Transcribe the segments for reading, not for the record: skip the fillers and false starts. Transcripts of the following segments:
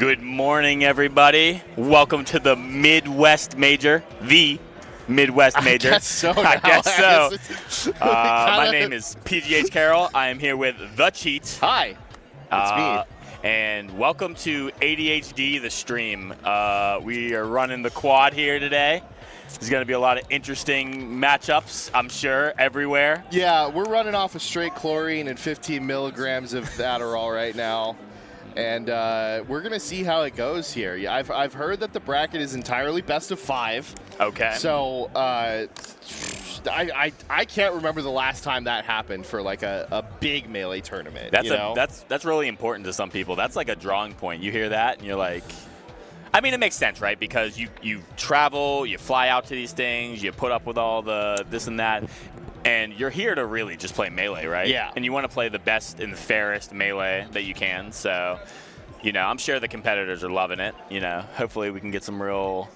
Good morning, everybody. Welcome to the Midwest Major, the Midwest Major. I guess so. I guess so. My name is PGH Carroll. I am here with The Cheat. Hi, it's me. And welcome to ADHD, the stream. We are running the quad here today. There's going to be a lot of interesting matchups, I'm sure, everywhere. Yeah, we're running off of straight chlorine and 15 milligrams of Adderall right now. And we're going to see how it goes here. Yeah, I've heard that the bracket is entirely best of 5. Okay. So I can't remember the last time that happened for like a big Melee tournament. That's really important to some people. That's like a drawing point. You hear that and you're like, I mean, it makes sense, right? Because you travel, you fly out to these things, you put up with all the this and that, and you're here to really just play Melee, right? Yeah. And you want to play the best and the fairest Melee that you can. So, I'm sure the competitors are loving it. Hopefully we can get some real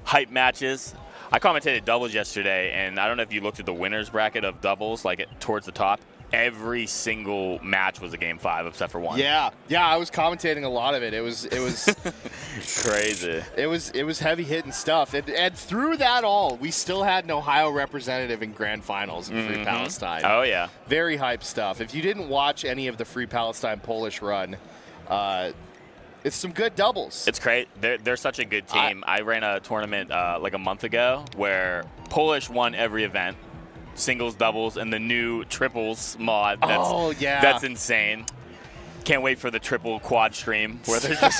hype matches. I commentated doubles yesterday, and I don't know if you looked at the winners bracket of doubles, towards the top. Every single match was a game 5 except for one. Yeah, I was commentating a lot of it. It was crazy. It was heavy hitting stuff, and through that all, we still had an Ohio representative in grand finals in Free Palestine. Oh yeah, very hype stuff. If you didn't watch any of the Free Palestine Polish run, it's some good doubles. It's great. They're such a good team. I ran a tournament like a month ago where Polish won every event. Singles, doubles, and the new triples mod. That's insane. Can't wait for the triple quad stream where they're just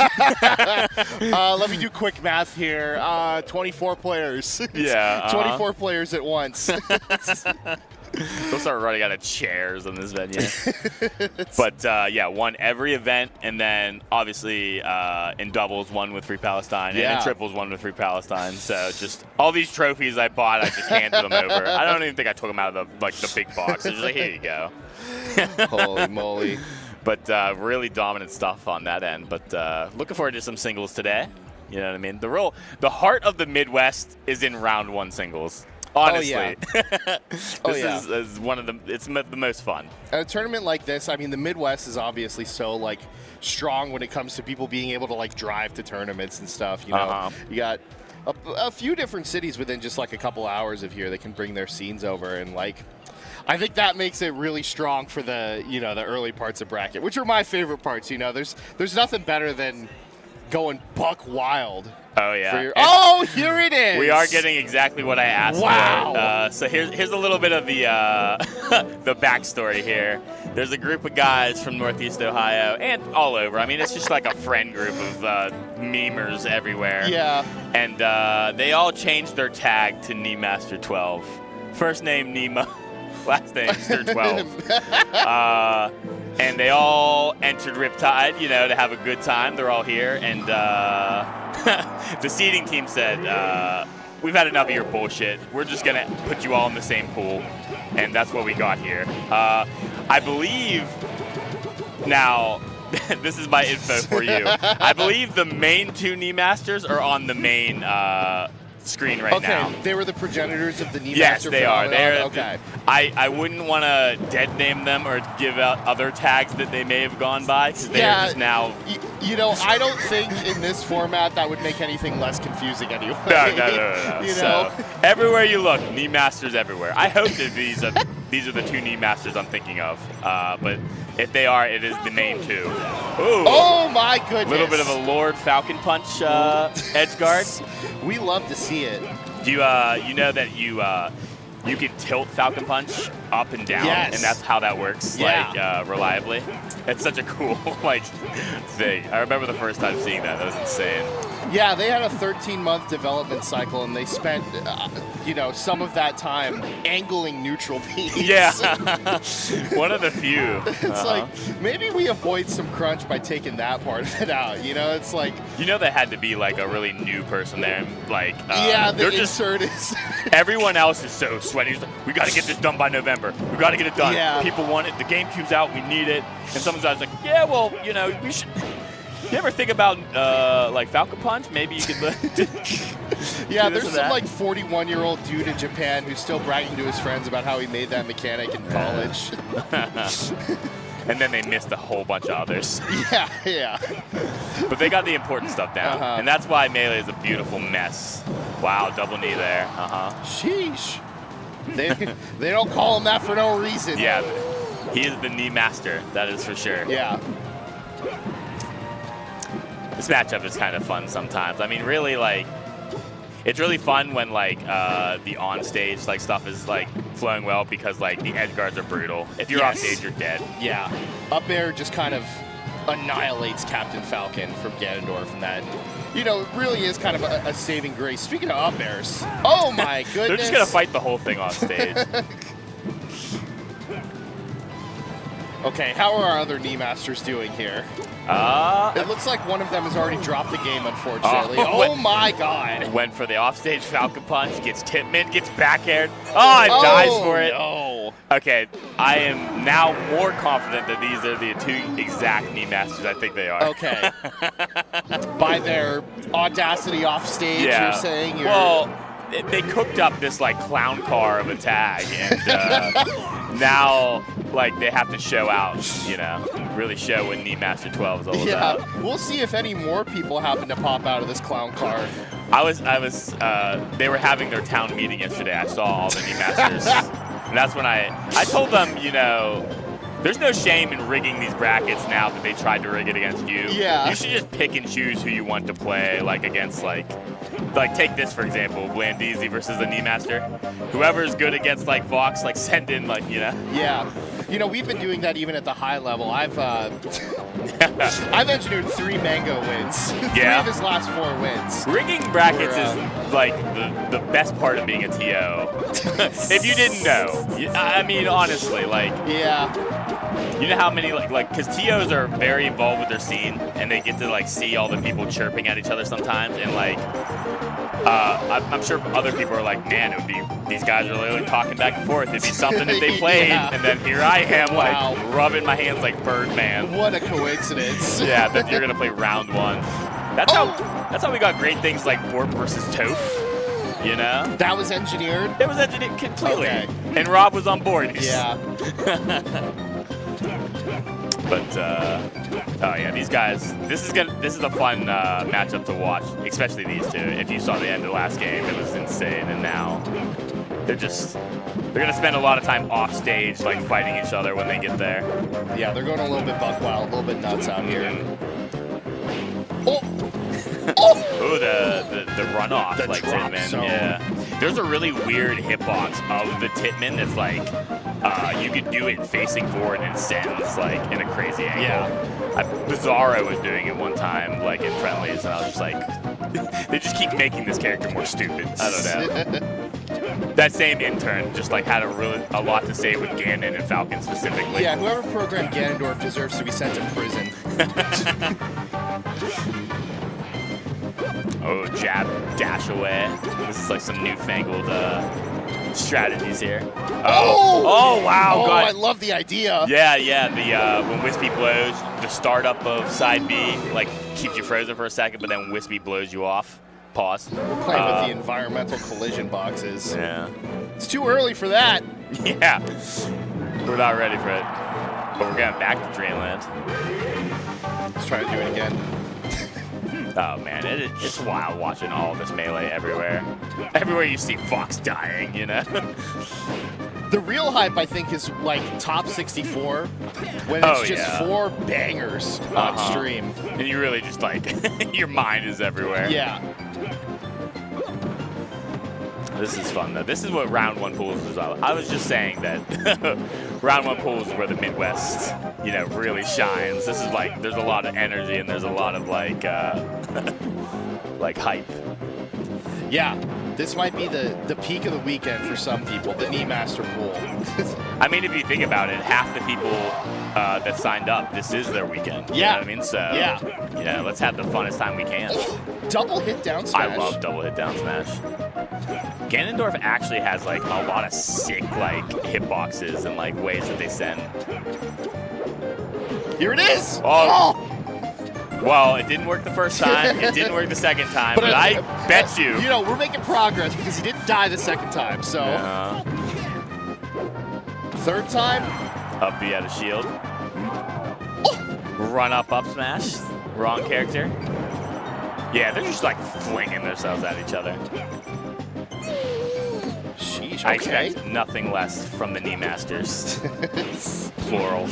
let me do quick math here. 24 players. Yeah. 24 players at once. They'll start running out of chairs in this venue. But won every event, and then obviously in doubles, won with Free Palestine, and in triples, won with Free Palestine. So just all these trophies I bought, I just handed them over. I don't even think I took them out of the big box. It's just like, here you go. Holy moly. But really dominant stuff on that end. But looking forward to some singles today. You know what I mean? The heart of the Midwest is in round 1 singles. Honestly, this is one of it's the most fun. At a tournament like this, I mean, the Midwest is obviously so strong when it comes to people being able to drive to tournaments and stuff. You got a few different cities within just a couple hours of here that can bring their scenes over, and I think that makes it really strong for the the early parts of bracket, which are my favorite parts. There's nothing better than going buck wild. Oh yeah. Here it is. We are getting exactly what I asked for. So here's a little bit of the the backstory here. There's a group of guys from Northeast Ohio and all over. I mean, it's just like a friend group of memers everywhere. Yeah. And they all changed their tag to Knemaster 12. First name Nemo, last name Stir 12. And they all entered Riptide, to have a good time. They're all here, and the seeding team said, we've had enough of your bullshit. We're just going to put you all in the same pool, and that's what we got here. I believe, now, this is my info for you. I believe the main 2 Knemasters are on the main screen right now. Okay, they were the progenitors of the Knemaster. Yes, they are. Okay. I wouldn't want to dead name them or give out other tags that they may have gone by, because they are just now. I don't think in this format that would make anything less confusing anyway. No. So everywhere you look, Knemasters everywhere. I hope that these are the 2 Knemasters I'm thinking of, but if they are, it is the main 2. Ooh. Oh my goodness! A little bit of a Lord Falcon Punch edge guard. We love to see it. Do you know that you can tilt Falcon Punch up and down, and that's how that works, reliably. It's such a cool thing. I remember the first time seeing that. That was insane. Yeah, they had a 13-month development cycle, and they spent, some of that time angling neutral beams. Yeah, one of the few. It's maybe we avoid some crunch by taking that part of it out. It's like... there had to be, a really new person there. The insert is... Everyone else is so sweaty. We got to get this done by November. We got to get it done. Yeah. People want it. The GameCube's out. We need it. And someone's always like, yeah, well, we should... You ever think about Falcon Punch? Maybe you could. Yeah, there's some 41-year-old dude in Japan who's still bragging to his friends about how he made that mechanic in college. And then they missed a whole bunch of others. Yeah, yeah. But they got the important stuff down. And that's why Melee is a beautiful mess. Wow, double knee there. Sheesh. They don't call him that for no reason. Yeah, he is the knee master. That is for sure. Yeah. This matchup is kind of fun sometimes. I mean, really, like, it's really fun when, like, the on-stage, like, stuff is, like, flowing well because, like, the edge guards are brutal. If you're off stage, you're dead. Yeah. Up air just kind of annihilates Captain Falcon from Ganondorf and that. You know, it really is kind of a saving grace. Speaking of up airs, oh my goodness. They're just going to fight the whole thing off stage. Okay, how are our other knee masters doing here? It looks like one of them has already dropped the game, unfortunately. Oh my god. Went for the offstage Falcon Punch, gets Tipman, gets back aired. Oh, it dies for it. No. Okay, I am now more confident that these are the two exact knee masters I think they are. Okay. By their audacity off stage, you're saying? Well, they cooked up this, like, clown car of a tag, and now, like, they have to show out, you know, really show what Knee Master 12 is all about. Yeah, we'll see if any more people happen to pop out of this clown car. They were having their town meeting yesterday. I saw all the Knee Masters, and that's when I told them, you know, there's no shame in rigging these brackets now that they tried to rig it against you. Yeah. You should just pick and choose who you want to play, like, against, like take this, for example, Blandeezy versus the Knee Master. Whoever's good against, like, Vox, like, send in, like, you know. Yeah. You know, we've been doing that even at the high level. I've engineered 3 Mango wins. 3 of his last 4 wins. Rigging brackets is, like, the best part of being a TO. If you didn't know. I mean, honestly, like. Yeah. You know how many, like, because TOs are very involved with their scene, and they get to, like, see all the people chirping at each other sometimes, and, like, I'm sure other people are like, man, it would be, these guys are literally talking back and forth. It'd be something if they played, and then here I am, like, rubbing my hands like Birdman. What a coincidence. Yeah, that you're going to play round 1. That's how we got great things like Warp versus Toph, you know? That was engineered? It was engineered completely. Okay. And Rob was on board. Yeah. But oh yeah, these guys. This is a fun matchup to watch, especially these two. If you saw the end of the last game, it was insane, and now they're gonna spend a lot of time off stage, like fighting each other when they get there. Yeah, they're going a little bit buck wild, a little bit nuts out here. Oh, oh, the runoff, the like drop Tipman. zone. Yeah, there's a really weird hitbox of the Tipman that's like. You could do it facing forward and it sends, like, in a crazy angle. Yeah. Bizarro was doing it one time, like, in friendlies, and I was just like, they just keep making this character more stupid. I don't know. That same intern just, like, had a lot to say with Ganon and Falcon specifically. Yeah, whoever programmed Ganondorf deserves to be sent to prison. Oh, jab, dash away. This is, like, some newfangled strategies here. Oh wow! Oh, God. I love the idea. Yeah. The when Wispy blows, the startup of side B like keeps you frozen for a second, but then Wispy blows you off. Pause. We're playing with the environmental collision boxes. Yeah. It's too early for that. Yeah. We're not ready for it. But we're getting back to Dreamland. Let's try to do it again. Oh man, it's wild watching all this melee everywhere. Everywhere you see Fox dying, you know? The real hype, I think, is like top 64 when it's just 4 bangers on stream. And you really just like, your mind is everywhere. Yeah. This is fun though. This is what round 1 pools is all. I was just saying that round 1 pools is where the Midwest, you know, really shines. This is like, there's a lot of energy and there's a lot of like, like hype. Yeah, this might be the peak of the weekend for some people, the Knee Master pool. I mean, if you think about it, half the people that signed up, this is their weekend. You know what I mean? So, yeah, let's have the funnest time we can. Double hit down smash. I love double hit down smash. Ganondorf actually has like a lot of sick like hitboxes and like ways that they send. Here it is! Oh! Well, it didn't work the first time, it didn't work the second time, but I bet you. You know, we're making progress because he didn't die the second time, so. Third time? Up B out of shield. Run up smash. Wrong character. Yeah, they're just like flinging themselves at each other. Sheesh, I okay. expect nothing less from the knee masters. Plural.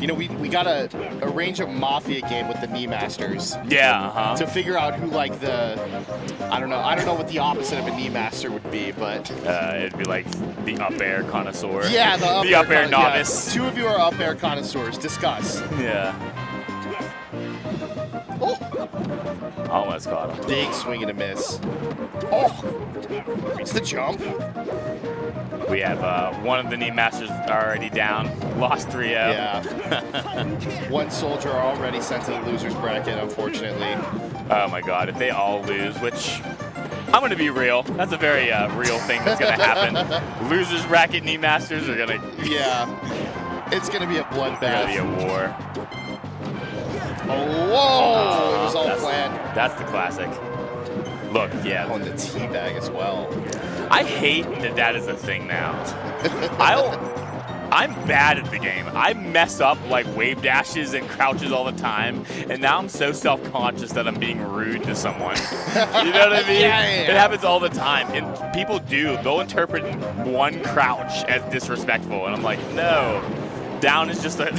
You know, we got to arrange a Mafia game with the knee masters. Yeah, To figure out who, like, I don't know what the opposite of a knee master would be, but... it'd be like the up air connoisseur. Yeah, the up air novice. Yeah. 2 of you are up air connoisseurs. Discuss. Yeah. Oh. Almost caught him. Big swing and a miss. Oh! It's the jump. We have one of the knee masters already down. Lost 3-0. Yeah. One soldier already sent to the loser's bracket, unfortunately. Oh my god, if they all lose, which I'm going to be real. That's a very real thing that's going to happen. Losers bracket knee masters are going to... Yeah. It's going to be a bloodbath. It's going to be a war. Oh, whoa! It was all planned. That's the classic. Look, yeah. On the teabag as well. I hate that is a thing now. I'm bad at the game. I mess up like wave dashes and crouches all the time, and now I'm so self-conscious that I'm being rude to someone. You know what I mean? Yeah. It happens all the time, and people they'll interpret one crouch as disrespectful, and I'm like, no. Down is just a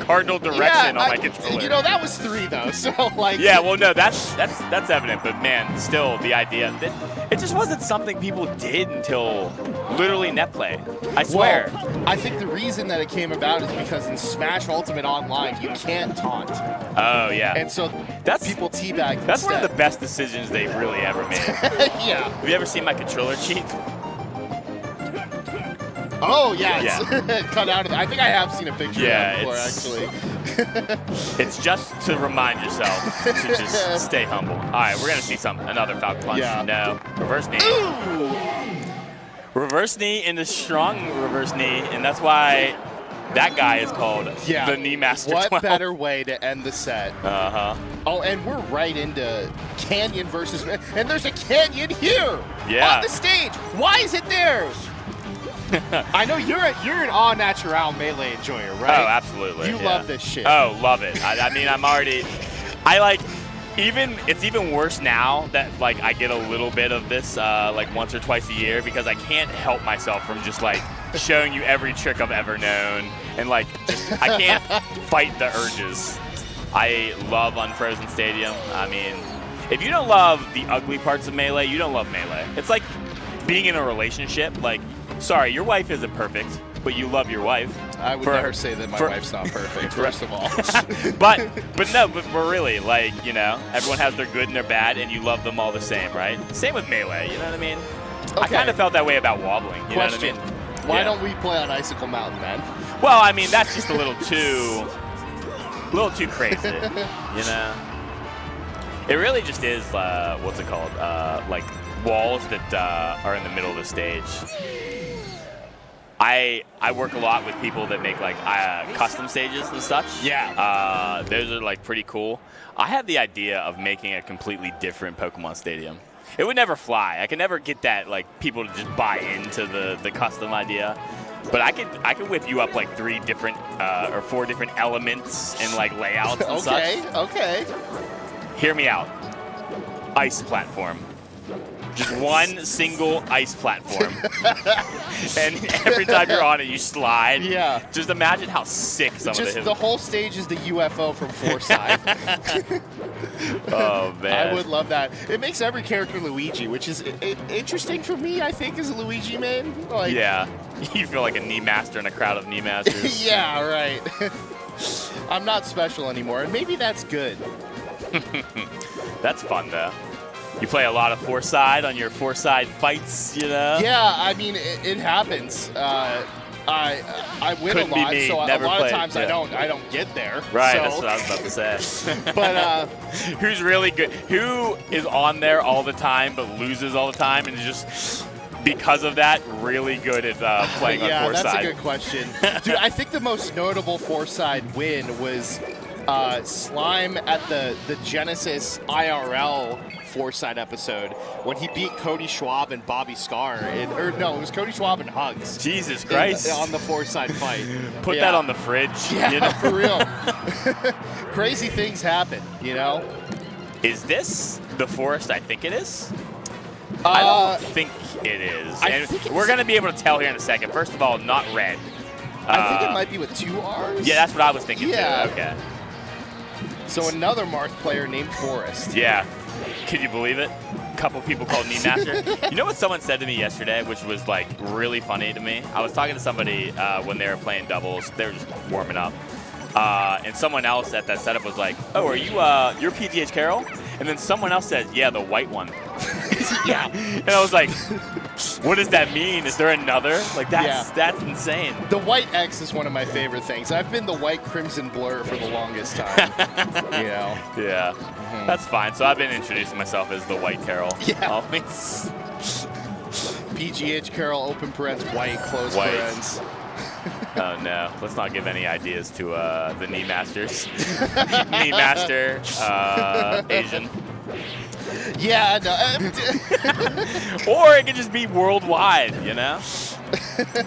cardinal direction on my controller. You know, that was 3 though, so like. Yeah, well, no, that's evident, but man, still the idea that it just wasn't something people did until literally net play. I swear. Well, I think the reason that it came about is because in Smash Ultimate Online you can't taunt. Oh yeah. And so people teabag. That's one of the best decisions they've really ever made. Yeah. Have you ever seen my controller cheat? Oh, yeah, it's cut out of I think I have seen a picture of that before, actually. It's just to remind yourself to just stay humble. All right, we're going to see another Falcon Punch. Yeah. No. Reverse knee. Ooh. Reverse knee into strong reverse knee, and that's why that guy is called the Knee Master 12. What better way to end the set? Uh-huh. Oh, and we're right into Canyon versus... And there's a Canyon here on the stage. Why is it there? I know you're an all natural melee enjoyer, right? Oh, absolutely. You love this shit. Oh, love it. I mean, it's even worse now that like I get a little bit of this like once or twice a year because I can't help myself from just like showing you every trick I've ever known and like I can't fight the urges. I love Unfrozen Stadium. I mean, if you don't love the ugly parts of Melee, you don't love Melee. It's like being in a relationship. Like, sorry, your wife isn't perfect, but you love your wife. I would never say that my wife's not perfect, first of all. but we're really, like, you know, everyone has their good and their bad, and you love them all the same, right? Same with Melee, you know what I mean? Okay. I kind of felt that way about wobbling, you know what I mean? Why don't we play on Icicle Mountain, then? Well, I mean, that's just a little too crazy, you know? It really just is, what's it called? Like, walls that are in the middle of the stage. I work a lot with people that make like custom stages and such. Yeah. Those are like pretty cool. I had the idea of making a completely different Pokemon Stadium. It would never fly. I could never get that like people to just buy into the custom idea. But I could whip you up like 3 different or 4 different elements and like layouts and such. Okay. Hear me out. Ice platform. Just one single ice platform. And every time you're on it, you slide. Yeah. Just imagine how sick some of the whole stage is the UFO from Forsyth. Oh, man. I would love that. It makes every character Luigi, which is interesting for me, I think, as a Luigi main. Like, yeah. You feel like a knee master in a crowd of knee masters. Yeah, right. I'm not special anymore, and maybe that's good. That's fun, though. You play a lot of four-side on your four-side fights, you know? Yeah, I mean, it happens. I win Couldn't a lot, be me. so Never a lot played, of times yeah. I don't get there. Right, so. that's what I was about to say. But who's really good? Who is on there all the time but loses all the time and is just because of that really good at playing on four-side? Yeah, that's a good question. Dude, I think the most notable four-side win was Slime at the Genesis IRL 4-side episode when he beat Cody Schwab and Bobby Scar. It was Cody Schwab and Hugs. Jesus Christ. On the 4-side fight. Put that on the fridge. Yeah, you know? for real. Crazy things happen, you know? Is this the forest I think it is? I don't think it is. We're going to be able to tell here in a second. First of all, not red. I think it might be with 2 R's. Yeah, that's what I was thinking too. Okay. So another Marth player named Forest. Yeah. Could you believe it? A couple people called Knee Master. You know what someone said to me yesterday, which was like really funny to me? I was talking to somebody when they were playing doubles. They were just warming up. And someone else at that setup was like, "Oh, are you you're PGH Carroll?" And then someone else said, "Yeah, the white one." Yeah. And I was like, what does that mean? Is there another? Like, that's insane. The white X is one of my favorite things. I've been the white crimson blur for the longest time. You know? Yeah. That's fine. So I've been introducing myself as the white Carroll. Yeah. Always. PGH Carroll, open parens, white, close parens. Oh, no. Let's not give any ideas to the Knee Masters. Knee Master, Asian. Yeah, no. Or it could just be worldwide, you know?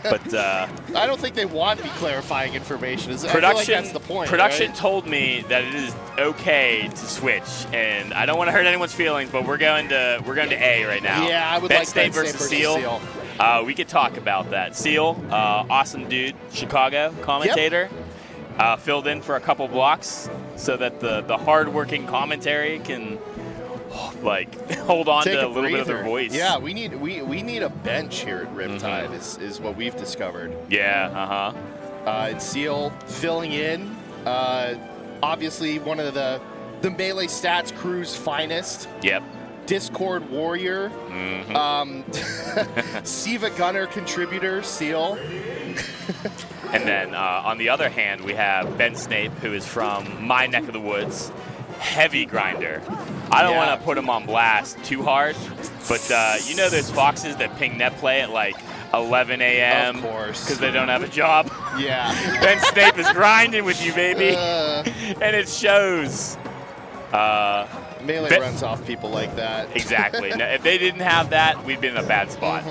But I don't think they want to be clarifying information. I feel production, like that's the point. Production right? told me that it is okay to switch, and I don't want to hurt anyone's feelings, but we're going to A right now. Yeah, I would Ben like Snape Ben versus Seal. We could talk about that. Seal, awesome dude, Chicago commentator. Yep. Filled in for a couple blocks so that the hard-working commentary can hold on to a little bit of their voice. Yeah, we need a bench here at Riptide is what we've discovered. Yeah, and Seal filling in, obviously one of the Melee Stats crew's finest. Yep. Discord warrior, Siva Gunner contributor, Seal. And then on the other hand, we have Ben Snape, who is from my neck of the woods. Heavy grinder. I don't want to put him on blast too hard, but you know those foxes that ping net play at like 11 a.m. Of course. Because they don't have a job? Yeah. Ben Snape is grinding with you, baby. And it shows. Melee runs off people like that. Exactly. Now, if they didn't have that, we'd be in a bad spot.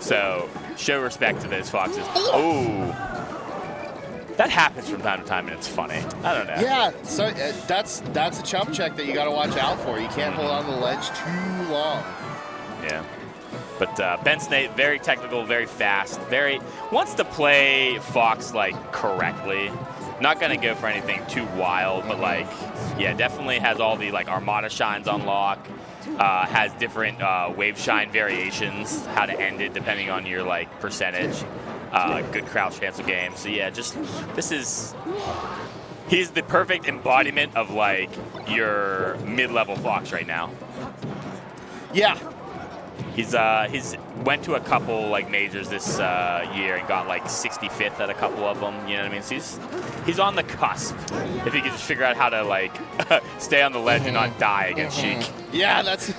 So show respect to those foxes. Oh. That happens from time to time, and it's funny. I don't know. Yeah, so that's a chump check that you got to watch out for. You can't hold on to the ledge too long. Yeah. But Ben Snape, very technical, very fast, wants to play Fox correctly. Not gonna go for anything too wild, but definitely has all the Armada shines on lock. Has different wave shine variations, how to end it depending on your percentage. Good crouch cancel game. So yeah, he's the perfect embodiment of your mid-level Fox right now. Yeah. He's went to a couple majors this year and got 65th at a couple of them. You know what I mean? So he's on the cusp. If he could just figure out how to stay on the ledge and not die against Sheik. Yeah, that's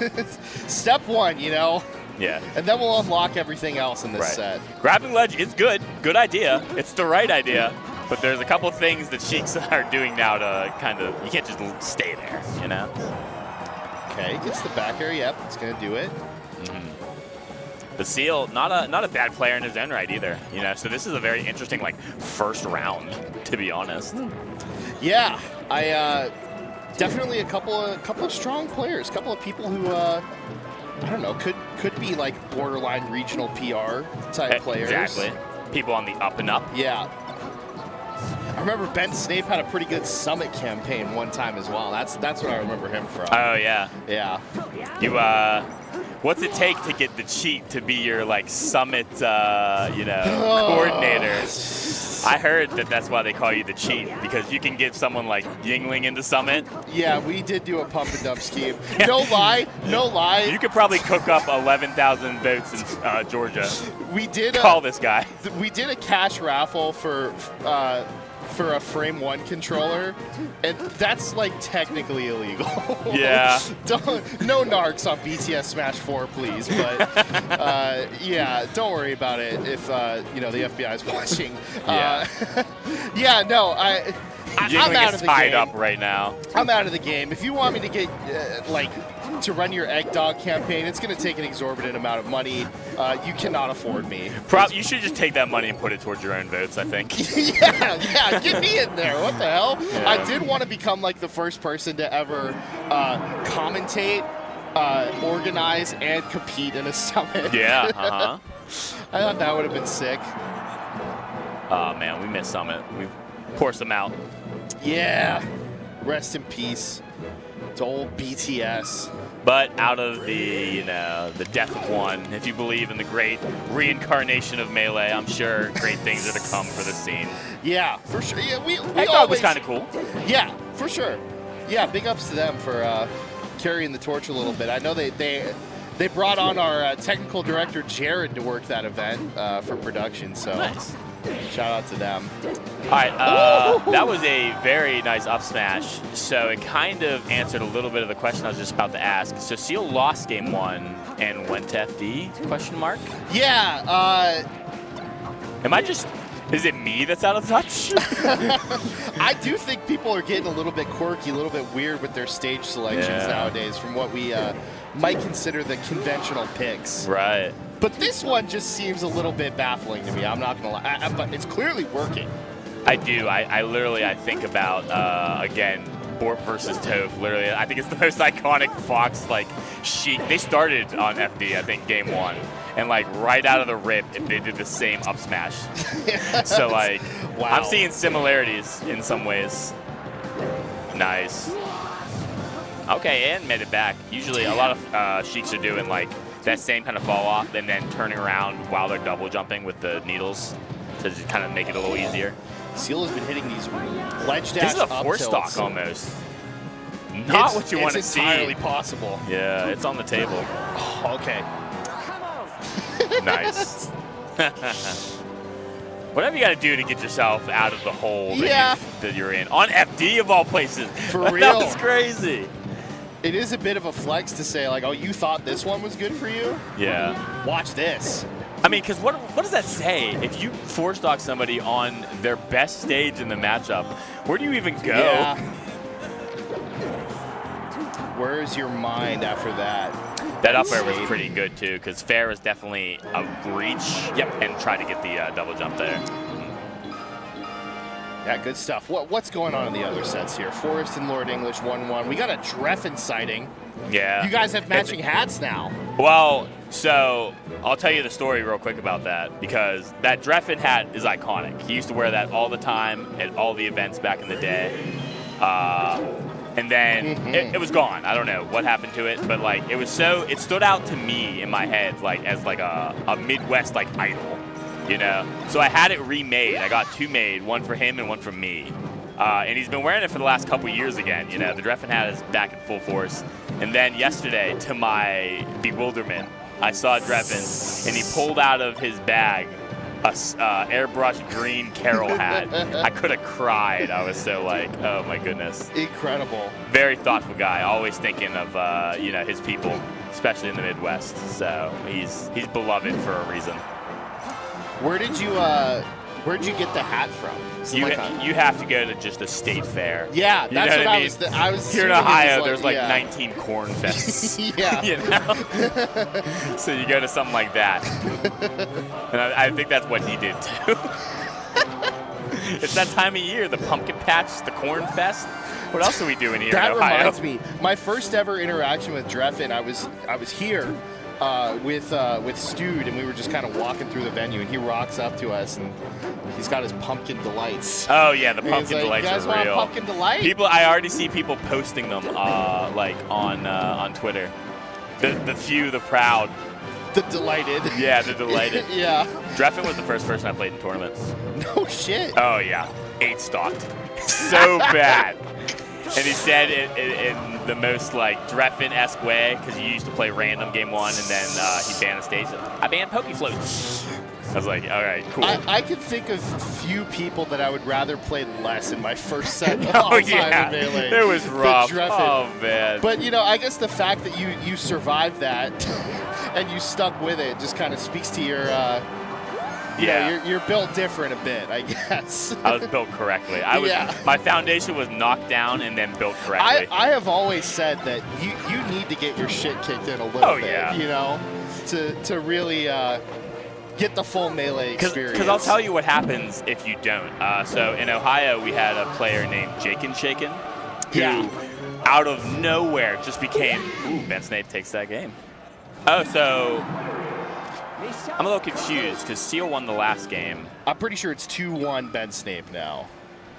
step one. You know. Yeah. And then we'll unlock everything else in this set. Grabbing ledge is good. Good idea. It's the right idea. But there's a couple of things that Sheiks are doing now to you can't just stay there, you know? Okay, gets the back air. Yep, it's going to do it. The Seal, not a bad player in his own right either, you know? So this is a very interesting, first round, to be honest. Yeah, definitely a couple of strong players, a couple of people who, I don't know, could be borderline regional PR type players. Exactly. People on the up and up. Yeah. I remember Ben Snape had a pretty good Summit campaign one time as well. That's what I remember him from. Oh yeah. Yeah. You what's it take to get the cheat to be your Summit coordinator? I heard that's why they call you the cheat, because you can get someone like Yingling into Summit. Yeah, we did do a pump and dump scheme. No lie. You could probably cook up 11,000 votes in Georgia. We did call this guy. We did a cash raffle for for a frame 1 controller, and that's like technically illegal. Yeah. No narcs on BTS Smash 4, please. But yeah, don't worry about it if you know the FBI is watching. Yeah. Yeah. No, I'm out of the game. Tied up right now. I'm out of the game. If you want me to get like to run your egg dog campaign, it's going to take an exorbitant amount of money. You cannot afford me. You should just take that money and put it towards your own votes, I think. yeah, get me in there. What the hell? Yeah. I did want to become like the first person to ever commentate, organize, and compete in a summit. Yeah, I thought that would have been sick. Oh, man, we missed Summit. We forced them out. Yeah. Rest in peace to old BTS. But out of the, you know, the death of one, if you believe in the great reincarnation of Melee, I'm sure great things are to come for the scene. Yeah, for sure. Yeah, we always was kind of cool. Yeah, for sure. Yeah, big ups to them for carrying the torch a little bit. I know they brought on our technical director Jared to work that event for production. So nice. Shout out to them. All right, that was a very nice up smash. So it kind of answered a little bit of the question I was just about to ask. So Seal lost game 1 and went to FD? Question mark. Yeah. Is it me that's out of touch? I do think people are getting a little bit quirky, a little bit weird with their stage selections nowadays from what we might consider the conventional picks. Right. But this one just seems a little bit baffling to me. I'm not going to lie. But it's clearly working. I do. I literally think about, again, Borp versus Toph. Literally, I think it's the most iconic Fox, like, sheet. They started on FD, I think, game 1. And, like, right out of the rip, they did the same up smash. So, like, wow. I'm seeing similarities in some ways. Nice. Okay, and made it back. Usually, a lot of Sheiks are doing, like, that same kind of fall off and then turning around while they're double jumping with the needles to just kind of make it a little easier. Seal has been hitting these ledge dash. This is a up force tilts. stock almost. Not what you want to see. It's entirely possible. Yeah, it's on the table. Oh, okay. Nice. Whatever you got to do to get yourself out of the hole that you're in. On FD of all places. For real. That was crazy. It is a bit of a flex to say, like, oh, you thought this one was good for you? Yeah. Watch this. I mean, because what does that say? If you force dock somebody on their best stage in the matchup, where do you even go? Yeah. Where is your mind after that? That up air was pretty good, too, because Fair is definitely a reach and try to get the double jump there. Yeah, good stuff. What's going on in the other sets here? Forrest and Lord English 1-1. We got a Drephen sighting. Yeah. You guys have matching hats now. Well, so I'll tell you the story real quick about that, because that Drephen hat is iconic. He used to wear that all the time at all the events back in the day. And then it was gone. I don't know what happened to it, but like it stood out to me in my head like as like a Midwest like idol. You know, so I had it remade. I got 2 made, one for him and one for me. And he's been wearing it for the last couple years again. You know, the Drephen hat is back in full force. And then yesterday, to my bewilderment, I saw Drephen, and he pulled out of his bag a airbrushed green Carol hat. I could have cried. I was so like, oh my goodness. Incredible. Very thoughtful guy, always thinking of you know, his people, especially in the Midwest. So he's beloved for a reason. Where'd you get the hat from? You have to go to just a state fair. Yeah, you that's know what I I mean? was. Here in Ohio, there's like 19 corn fests. Yeah. You know? So you go to something like that. And I think that's what he did too. It's that time of year, the pumpkin patch, the corn fest. What else are we doing here in Ohio? That reminds me, my first ever interaction with Drephen, I was here with Stude, and we were just kind of walking through the venue, and he rocks up to us, and he's got his pumpkin delights. Oh yeah, the and pumpkin like, delights you guys are want real. A pumpkin delight? I already see people posting them like on Twitter. The proud. The delighted. Yeah, the delighted. Yeah. Drephen was the first person I played in tournaments. No shit. Oh yeah, 8 stocked. So bad. And he said in the most like Drephen-esque way, because he used to play random game 1 and then he banned a stage. I banned Poke Floats. I was like, all right, cool. I can think of few people that I would rather play less in my first set. Oh yeah, it was rough. Oh man. But you know, I guess the fact that you survived that and you stuck with it just kind of speaks to your. Yeah, you're built different a bit, I guess. I was built correctly. My foundation was knocked down and then built correctly. I have always said that you need to get your shit kicked in a little bit. Yeah. You know, to really get the full melee experience. Because I'll tell you what happens if you don't. So in Ohio, we had a player named Jaken Shaken, who out of nowhere just became. Ooh, Ben Snape takes that game. Oh, so. I'm a little confused because Seal won the last game. I'm pretty sure it's 2-1 Ben Snape now.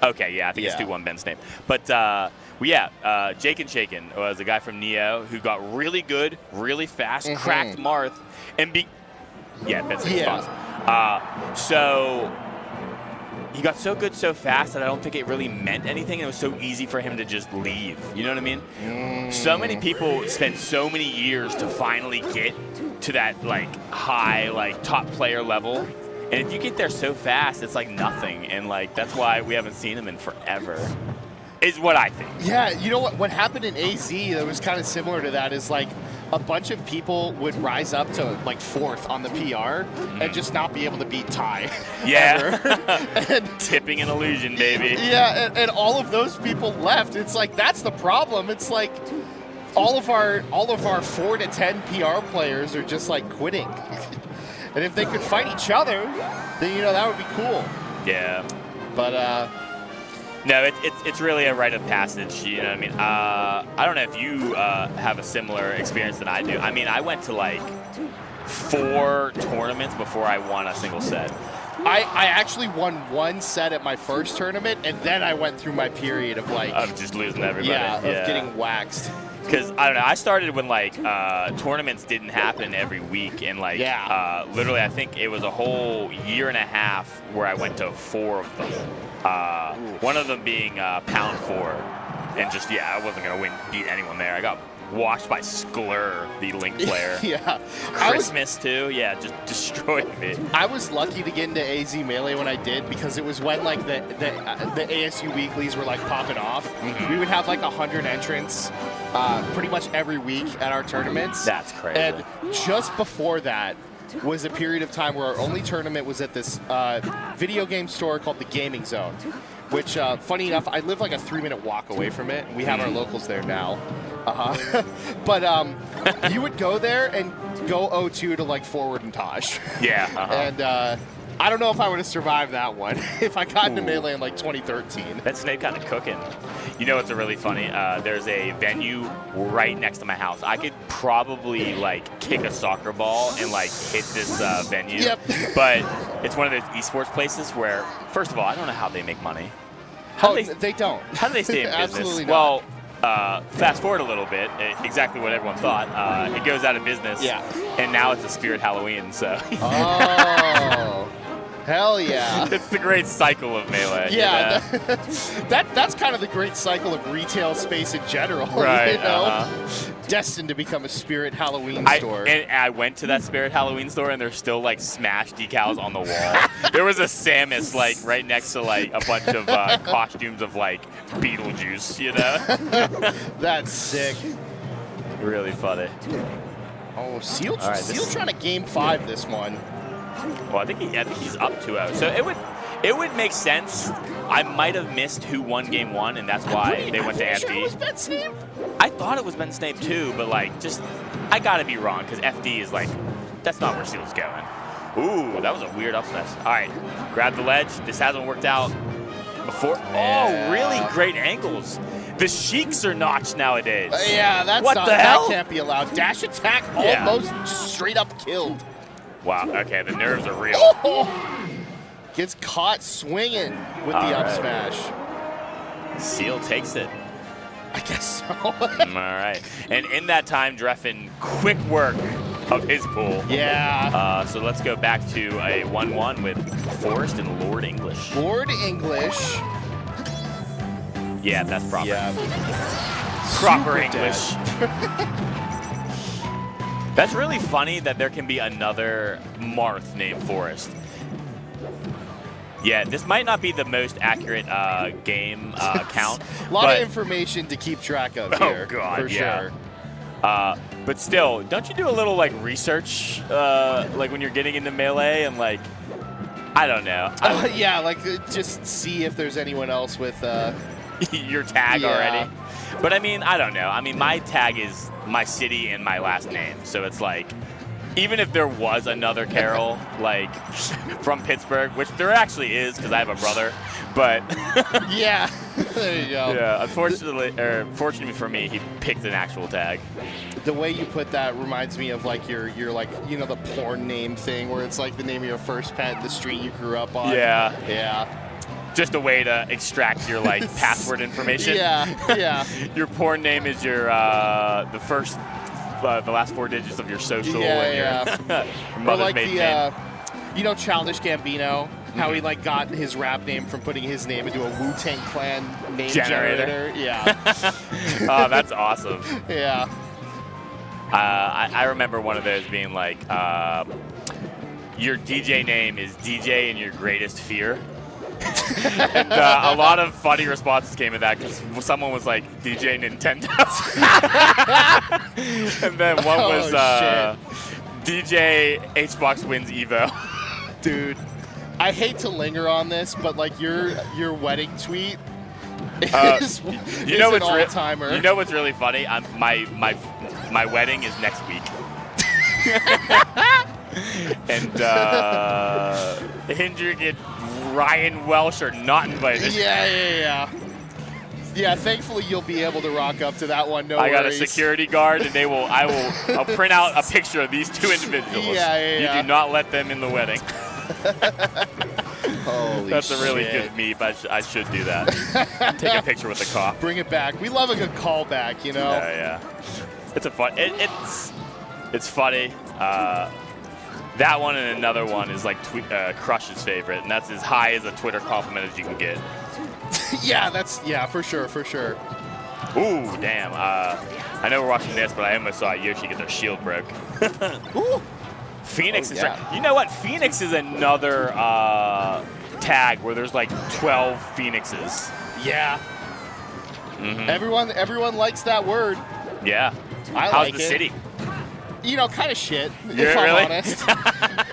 Okay, yeah, I think it's 2-1 Ben Snape. But, Jaken Shaken was a guy from Neo who got really good, really fast, cracked Marth, and Ben Snape's Faust. So he got so good so fast that I don't think it really meant anything. And it was so easy for him to just leave. You know what I mean? So many people spent so many years to finally get to that like high, like top player level. And if you get there so fast, it's like nothing. And like that's why we haven't seen him in forever. Is what I think. Yeah, you know what happened in AZ that was kind of similar to that is like a bunch of people would rise up to like 4th on the PR and just not be able to beat Ty. Yeah. And tipping an illusion, baby. Yeah, and all of those people left. It's like that's the problem. It's like all of our 4 to 10 PR players are just like quitting. And if they could fight each other, then you know that would be cool. Yeah. But no, it's really a rite of passage. You know what I mean? I don't know if you have a similar experience than I do. I mean, I went to like 4 tournaments before I won a single set. I actually won 1 set at my first tournament, and then I went through my period of like of just losing everybody. Of getting waxed. Because I don't know, I started when like tournaments didn't happen every week, and like literally I think it was a whole year and a half where I went to 4 of them. One of them being Pound 4, and just I wasn't gonna beat anyone there. I got washed by Sklur, the Link player. Christmas too. Yeah, just destroyed me. I was lucky to get into AZ Melee when I did because it was when like the ASU weeklies were like popping off. We would have like 100 entrants pretty much every week at our tournaments. That's crazy. And just before that was a period of time where our only tournament was at this video game store called the Gaming Zone, which, funny enough, I live like a 3-minute walk away from it. We have our locals there now. But you would go there and go 0-2 to like forward and Tosh. Yeah. And I don't know if I would have survived that one if I got into Melee in like 2013. That Snape kind of cooking. You know what's really funny? There's a venue right next to my house. I could probably like kick a soccer ball and like hit this venue. Yep. But it's one of those esports places where, first of all, I don't know how they make money. They don't. How do they stay in business? Absolutely not. Well, fast forward a little bit, exactly what everyone thought. It goes out of business. Yeah. And now it's a Spirit Halloween, so. Oh. Hell yeah. It's the great cycle of Melee. Yeah. That's kind of the great cycle of retail space in general. Right. You know? Destined to become a Spirit Halloween store. And I went to that Spirit Halloween store, and there's still like Smash decals on the wall. There was a Samus like right next to like a bunch of costumes of like Beetlejuice, you know? That's sick. Really funny. Oh, Seal trying to game 5 this one. Well, I think he's up 2-0. So it would make sense. I might have missed who won game 1, and that's why they went to FD. Sure it was Ben Snape. I thought it was Ben Snape too, but like I gotta be wrong because FD is like that's not where Seal's going. Ooh, that was a weird up smash. All right, grab the ledge. This hasn't worked out before. Yeah. Oh, really great angles. The Sheiks are notched nowadays. Yeah, that can't be allowed. Dash attack almost just straight up killed. Wow, okay, the nerves are real. Oh! Gets caught swinging with the up smash. Seal takes it. I guess so. All right. And in that time, Drephen, quick work of his pool. Yeah. So let's go back to a 1-1 with Forrest and Lord English. Lord English. Yeah, that's proper. Yeah. Proper English. That's really funny that there can be another Marth named Forrest. Yeah, this might not be the most accurate game count. A lot of information to keep track of here. Oh, God, for sure. But still, don't you do a little like research, like when you're getting into Melee and like, I don't know. Yeah, like just see if there's anyone else with your tag already. But I mean, I don't know. I mean, my tag is my city and my last name, so it's like, even if there was another Carol like from Pittsburgh, which there actually is because I have a brother, but yeah, there you go. Yeah, fortunately for me, he picked an actual tag. The way you put that reminds me of like your like, you know, the porn name thing where it's like the name of your first pet, the street you grew up on. Yeah. Yeah. Just a way to extract your like password information. Yeah. Your porn name is your the last 4 digits of your social and your mother's maiden name. You know, Childish Gambino, how he like got his rap name from putting his name into a Wu-Tang Clan name generator. Yeah. Oh, that's awesome. Yeah. I remember one of those being like, your DJ name is DJ in your greatest fear. And a lot of funny responses came to that because someone was like, DJ Nintendo. And then one was DJ HBox wins Evo. Dude, I hate to linger on this, but like your wedding tweet is an all-timer. You know what's really funny? My wedding is next week. And Hendrick and Ryan Welsh are not invited. Yeah. Yeah, thankfully you'll be able to rock up to that one. No worries. I got a security guard, and I'll print out a picture of these 2 individuals. Yeah. You do not let them in the wedding. Holy That's a really shit. good meme. I should do that. Take a picture with the cop. Bring it back. We love a good callback, you know? Yeah. It's a fun. It's funny. That one and another one is like Crush's favorite, and that's as high as a Twitter compliment as you can get. Yeah, for sure. Ooh, damn. I know we're watching this, but I almost saw Yoshi get their shield broke. Ooh. Phoenix is right. You know what? Phoenix is another tag where there's like 12 phoenixes. Yeah. Mm-hmm. Everyone likes that word. Yeah. How's the city? You know, kind of shit, if I'm honest.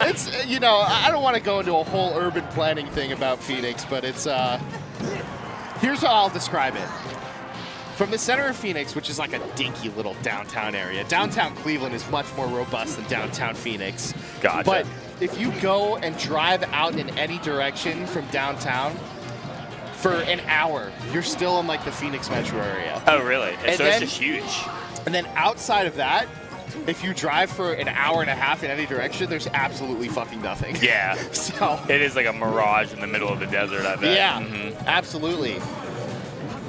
It's, you know, I don't want to go into a whole urban planning thing about Phoenix, but it's, here's how I'll describe it. From the center of Phoenix, which is like a dinky little downtown area, downtown Cleveland is much more robust than downtown Phoenix. Gotcha. But if you go and drive out in any direction from downtown for an hour, you're still in like the Phoenix metro area. Oh, really? And so it's just huge. And then outside of that, if you drive for an hour and a half in any direction, there's absolutely fucking nothing. Yeah. So it is like a mirage in the middle of the desert, I bet. Yeah, absolutely.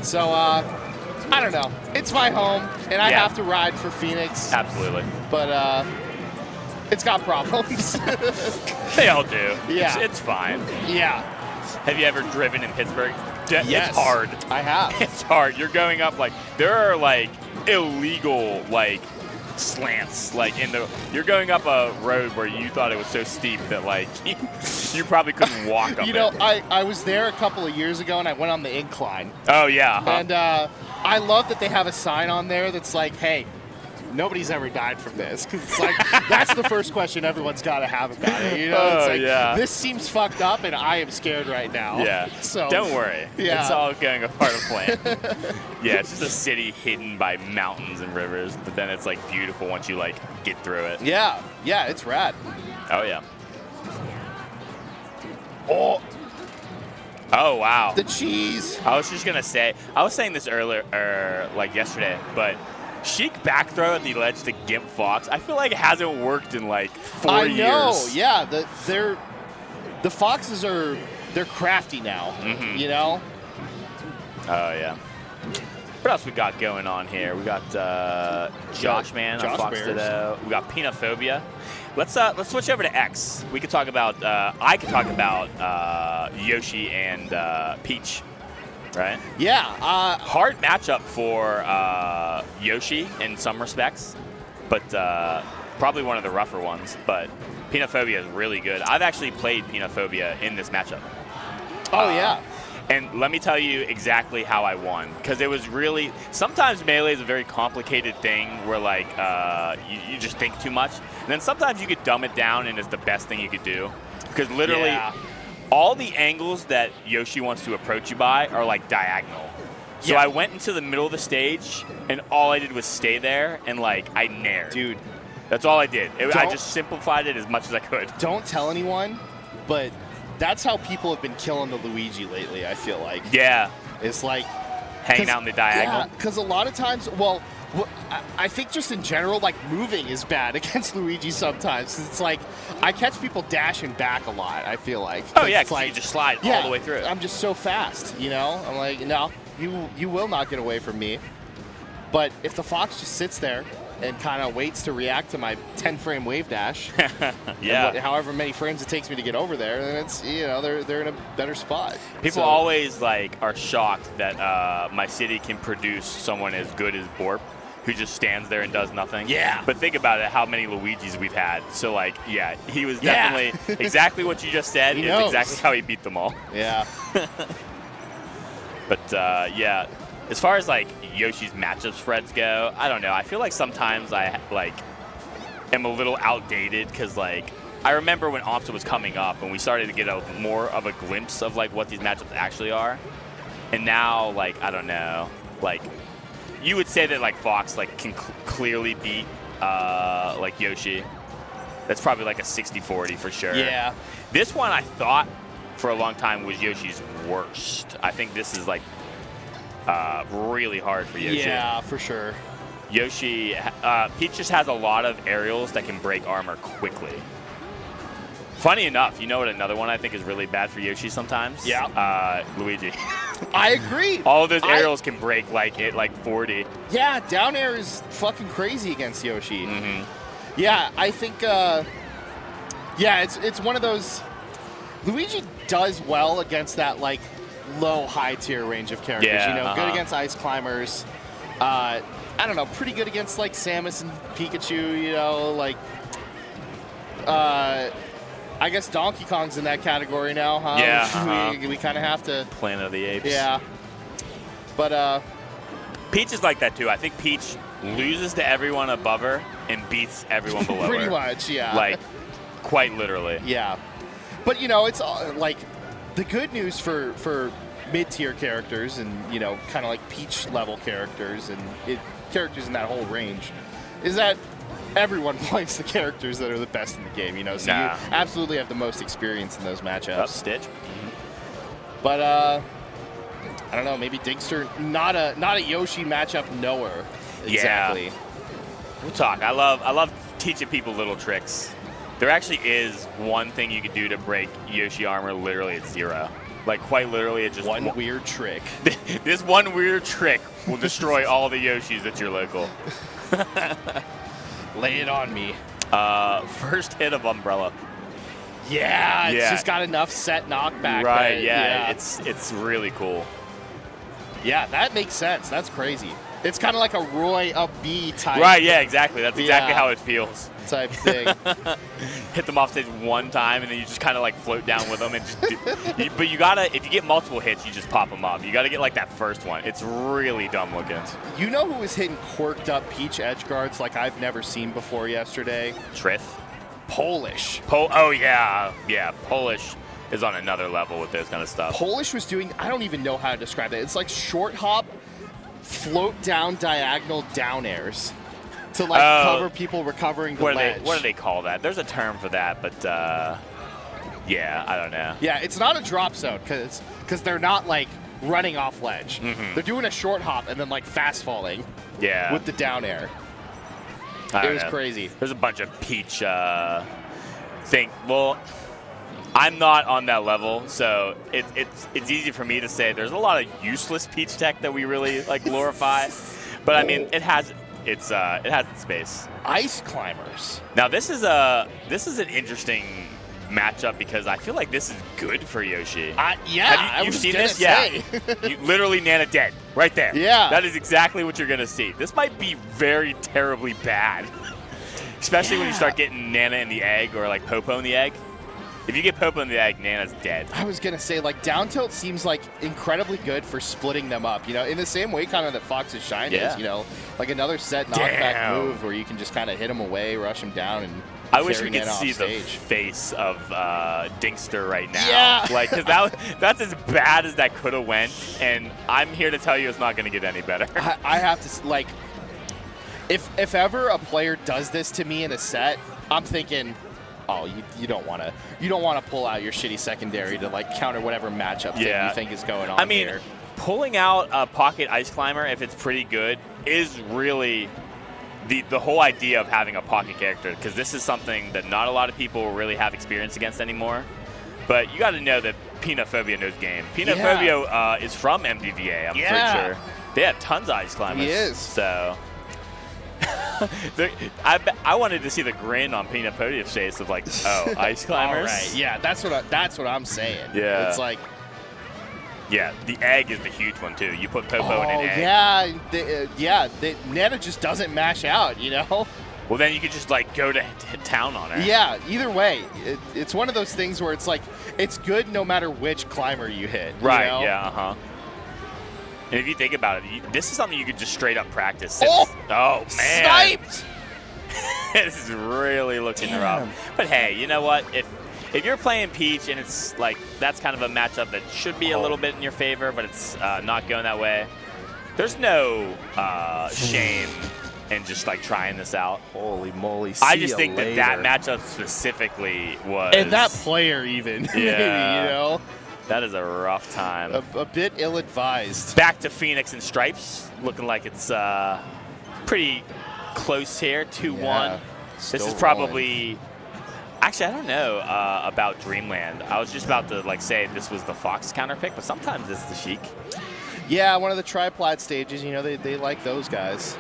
So, I don't know. It's my home, and I have to ride for Phoenix. Absolutely. But it's got problems. They all do. Yeah. It's fine. Yeah. Have you ever driven in Pittsburgh? Yes. It's hard. I have. It's hard. You're going up, like, there are, like, illegal, like, slants, like you're going up a road where you thought it was so steep that like you probably couldn't walk up You know, it. I was there a couple of years ago and I went on the incline. Oh yeah. And I love that they have a sign on there that's like, hey, nobody's ever died from this, because it's like that's the first question everyone's got to have about it. You know, it's like, this seems fucked up, and I am scared right now. Yeah. So don't worry. Yeah. It's all going a part of plan. Yeah, it's just a city hidden by mountains and rivers, but then it's like beautiful once you like get through it. Yeah. Yeah, it's rad. Oh yeah. Oh wow. The cheese. I was just gonna say. I was saying this earlier, like yesterday, but. Chic back throw at the ledge to Gimp Fox. I feel like it hasn't worked in like 4 years. I know, yeah. The Foxes they're crafty now. Mm-hmm. You know. Oh yeah. What else we got going on here? We got Joshman on Fox Ditto. We got Peanutphobia. Let's switch over to X. We could talk about. I could talk about Yoshi and Peach. Right? Yeah. Hard matchup for Yoshi in some respects, but probably one of the rougher ones. But Peanutphobia is really good. I've actually played Peanutphobia in this matchup. Oh, yeah. And let me tell you exactly how I won, because it was really, sometimes Melee is a very complicated thing where like you just think too much, and then sometimes you could dumb it down and it's the best thing you could do, because literally all the angles that Yoshi wants to approach you by are like diagonal. So I went into the middle of the stage, and all I did was stay there, and like I nared. Dude. That's all I did. I just simplified it as much as I could. Don't tell anyone, but that's how people have been killing the Luigi lately, I feel like. Yeah. It's like... hanging out in the diagonal. Yeah, because a lot of times, well, I think just in general, like, moving is bad against Luigi sometimes. It's like, I catch people dashing back a lot, I feel like. Oh, yeah, because you just slide all the way through. I'm just so fast, you know? I'm like, no, you will not get away from me. But if the fox just sits there and kind of waits to react to my 10-frame wave dash, however many frames it takes me to get over there, then it's, you know, they're in a better spot. People always like are shocked that my city can produce someone as good as Borp, who just stands there and does nothing. Yeah. But think about it, how many Luigis we've had. So like, yeah, he was definitely exactly what you just said. Is exactly how he beat them all. Yeah. But yeah. As far as like Yoshi's matchup spreads go, I don't know. I feel like sometimes I like am a little outdated, because like I remember when Omsa was coming up and we started to get more of a glimpse of like what these matchups actually are. And now, like, I don't know, like you would say that like Fox like can clearly beat like Yoshi. That's probably like a 60-40 for sure. Yeah. This one I thought for a long time was Yoshi's worst. I think this is like really hard for Yoshi. Yeah, for sure. Yoshi, Peach just has a lot of aerials that can break armor quickly. Funny enough, you know what another one I think is really bad for Yoshi sometimes? Yeah. Luigi. I agree. All of those aerials can break like 40. Yeah, down air is fucking crazy against Yoshi. Mm-hmm. Yeah, I think, yeah, it's one of those, Luigi does well against that, like, low, high tier range of characters. Yeah, you know, good against ice climbers. I don't know, pretty good against like Samus and Pikachu. You know, like I guess Donkey Kong's in that category now, huh? Yeah. We kind of have to. Planet of the Apes. Yeah. But Peach is like that too. I think Peach loses to everyone above her and beats everyone below her. Pretty much, yeah. Like quite literally. Yeah. But you know, it's like. The good news for mid-tier characters and, you know, kind of like Peach-level characters and characters in that whole range is that everyone plays the characters that are the best in the game, you know? So you absolutely have the most experience in those matchups. Stitch. But, I don't know, maybe Dinkster, not a Yoshi matchup knower. Exactly. Yeah. We'll talk. I love teaching people little tricks. There actually is one thing you can do to break Yoshi armor literally at 0. Like, quite literally, it's just one weird trick. This one weird trick will destroy all the Yoshis at your local. Lay it on me. First hit of Umbrella. Yeah, it's just got enough set knockback. Right, yeah. It's really cool. Yeah, that makes sense. That's crazy. It's kind of like a Roy up B type. Right, yeah, exactly. That's exactly how it feels. Type thing. Hit them off stage one time, and then you just kind of like float down with them. And just but you gotta, if you get multiple hits, you just pop them up. You gotta get like that first one. It's really dumb looking. You know who was hitting quirked up Peach edge guards like I've never seen before yesterday? Trith. Polish. Oh, yeah. Yeah, Polish is on another level with this kind of stuff. Polish was doing, I don't even know how to describe it. It's like short hop, float down diagonal down airs to like cover people recovering the ledge. What do they call that? There's a term for that, but yeah, I don't know. Yeah, it's not a drop zone because they're not like running off ledge. Mm-hmm. They're doing a short hop and then like fast falling. Yeah. With the down air. It was crazy. There's a bunch of Peach thing. Well, I'm not on that level, so it's easy for me to say there's a lot of useless Peach tech that we really like glorify. But I mean, it has its space. Ice climbers. Now this is an interesting matchup because I feel like this is good for Yoshi. Yeah, you've seen this? Yeah. You literally Nana dead right there. Yeah. That is exactly what you're gonna see. This might be very terribly bad, especially when you start getting Nana in the egg or like Popo in the egg. If you get Popo in the egg, Nana's dead. I was going to say, like, down tilt seems like incredibly good for splitting them up, you know, in the same way kind of that Fox's Shine is, you know, like another set knockback move where you can just kind of hit him away, rush him down, and I wish we could see the face of Dinkster right now. Yeah. Like, because that's as bad as that could have went, and I'm here to tell you it's not going to get any better. I have to, like, if ever a player does this to me in a set, I'm thinking, oh, you don't want to pull out your shitty secondary to like counter whatever matchup thing you think is going on. I mean, here. Pulling out a pocket ice climber if it's pretty good is really the whole idea of having a pocket character, because this is something that not a lot of people really have experience against anymore. But you got to know that Peanutphobia knows game. Peanutphobia is from MDVA, I'm pretty sure. They have tons of ice climbers. He is. So I wanted to see the grin on Peanutphobia's face of like, oh, ice climbers. All right. Yeah, that's what I'm saying. Yeah. It's like. Yeah, the egg is the huge one too. You put Popo in an egg. Yeah, Nana just doesn't mash out, you know? Well, then you could just like go to town on her. Yeah, either way, it's one of those things where it's like, it's good no matter which climber you hit. Right, you know? yeah, And if you think about it, this is something you could just straight up practice. Oh man. Sniped! This is really looking rough. But hey, you know what? If you're playing Peach and it's like that's kind of a matchup that should be a little bit in your favor, but it's not going that way, there's no shame in just like trying this out. Holy moly! I just think that matchup specifically was, and that player even, maybe, you know, that is a rough time. A bit ill-advised. Back to Phoenix and Stripes, looking like it's pretty close here, 2-1. This is probably. Actually, I don't know about Dreamland. I was just about to like say this was the Fox counter pick, but sometimes it's the Sheik. Yeah, one of the triplat stages. You know, they like those guys.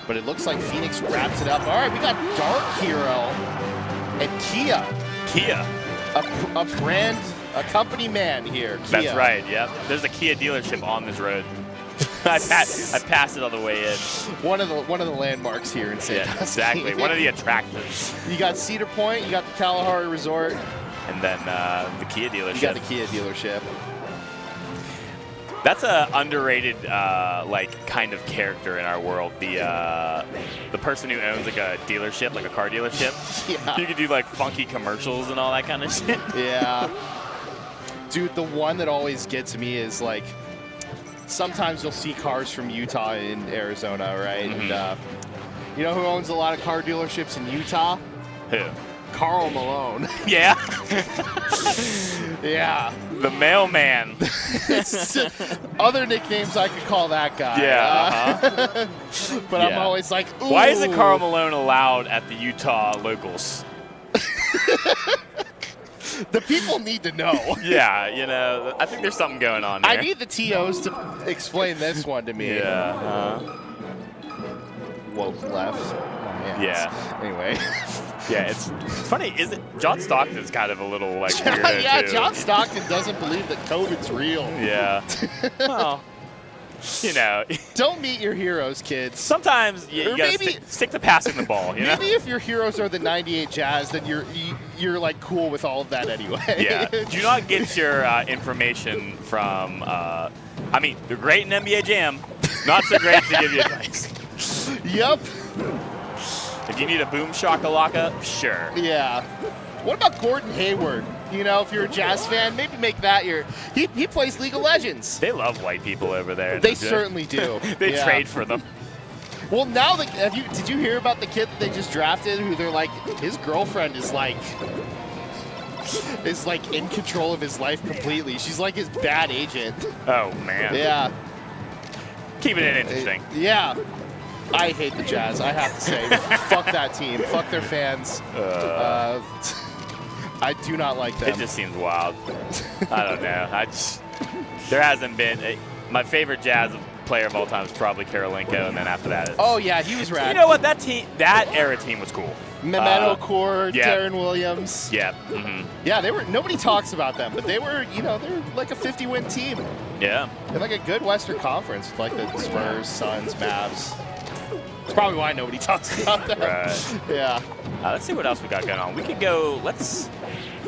But it looks like Phoenix wraps it up. All right, we got DarkHero and Kia. A company man here. Kia. That's right. Yep. There's a Kia dealership on this road. I passed it on the way in. One of the landmarks here in St. Yeah, exactly. One of the attractions. You got Cedar Point, you got the Kalahari Resort, and then the Kia dealership. You got the Kia dealership. That's a underrated like kind of character in our world. The person who owns like a dealership, like a car dealership. Yeah. You could do like funky commercials and all that kind of shit. Yeah. Dude, the one that always gets me is like, sometimes you'll see cars from Utah and Arizona, right? Mm-hmm. And you know who owns a lot of car dealerships in Utah? Who? Karl Malone. Yeah. Yeah. The mailman. Other nicknames I could call that guy. Yeah. But I'm always like, ooh. Why isn't Karl Malone allowed at the Utah locals? The people need to know. Yeah, you know, I think there's something going on there. I need the TOs to explain this one to me. Yeah. Woke left. Oh, man. Yeah. Anyway. Yeah, it's funny. Is it John Stockton's kind of a little like weirdo yeah, too. John Stockton doesn't believe that COVID's real. Yeah. Well, you know. Don't meet your heroes, kids. Sometimes you gotta stick to passing the ball. You know? Maybe if your heroes are the '98 Jazz, then you're like cool with all of that anyway. Yeah. Do not get your information from. I mean, they're great in NBA Jam. Not so great to give you advice. Yep. If you need a boom shakalaka, sure. Yeah. What about Gordon Hayward? You know, if you're a Jazz fan, maybe make that your. He plays League of Legends. They love white people over there. They certainly do. They trade for them. Well, now did you hear about the kid that they just drafted? Who they're like, his girlfriend is like in control of his life completely. She's like his bad agent. Oh man. Yeah. Keeping it interesting. Yeah. I hate the Jazz, I have to say. Fuck that team. Fuck their fans. I do not like them. It just seems wild. I don't know. There hasn't been. My favorite Jazz player of all time is probably Karolinko, and then after that. Oh yeah, he was rad. You know what? That era team was cool. Memento Core, Darren Williams. Yeah. Mm-hmm. Yeah, they were. Nobody talks about them, but they were. You know, they're like a 50-win team. Yeah. They're like a good Western Conference with like the Spurs, Suns, Mavs. That's probably why nobody talks about them. Right. Yeah. Let's see what else we got going on. We could go. Let's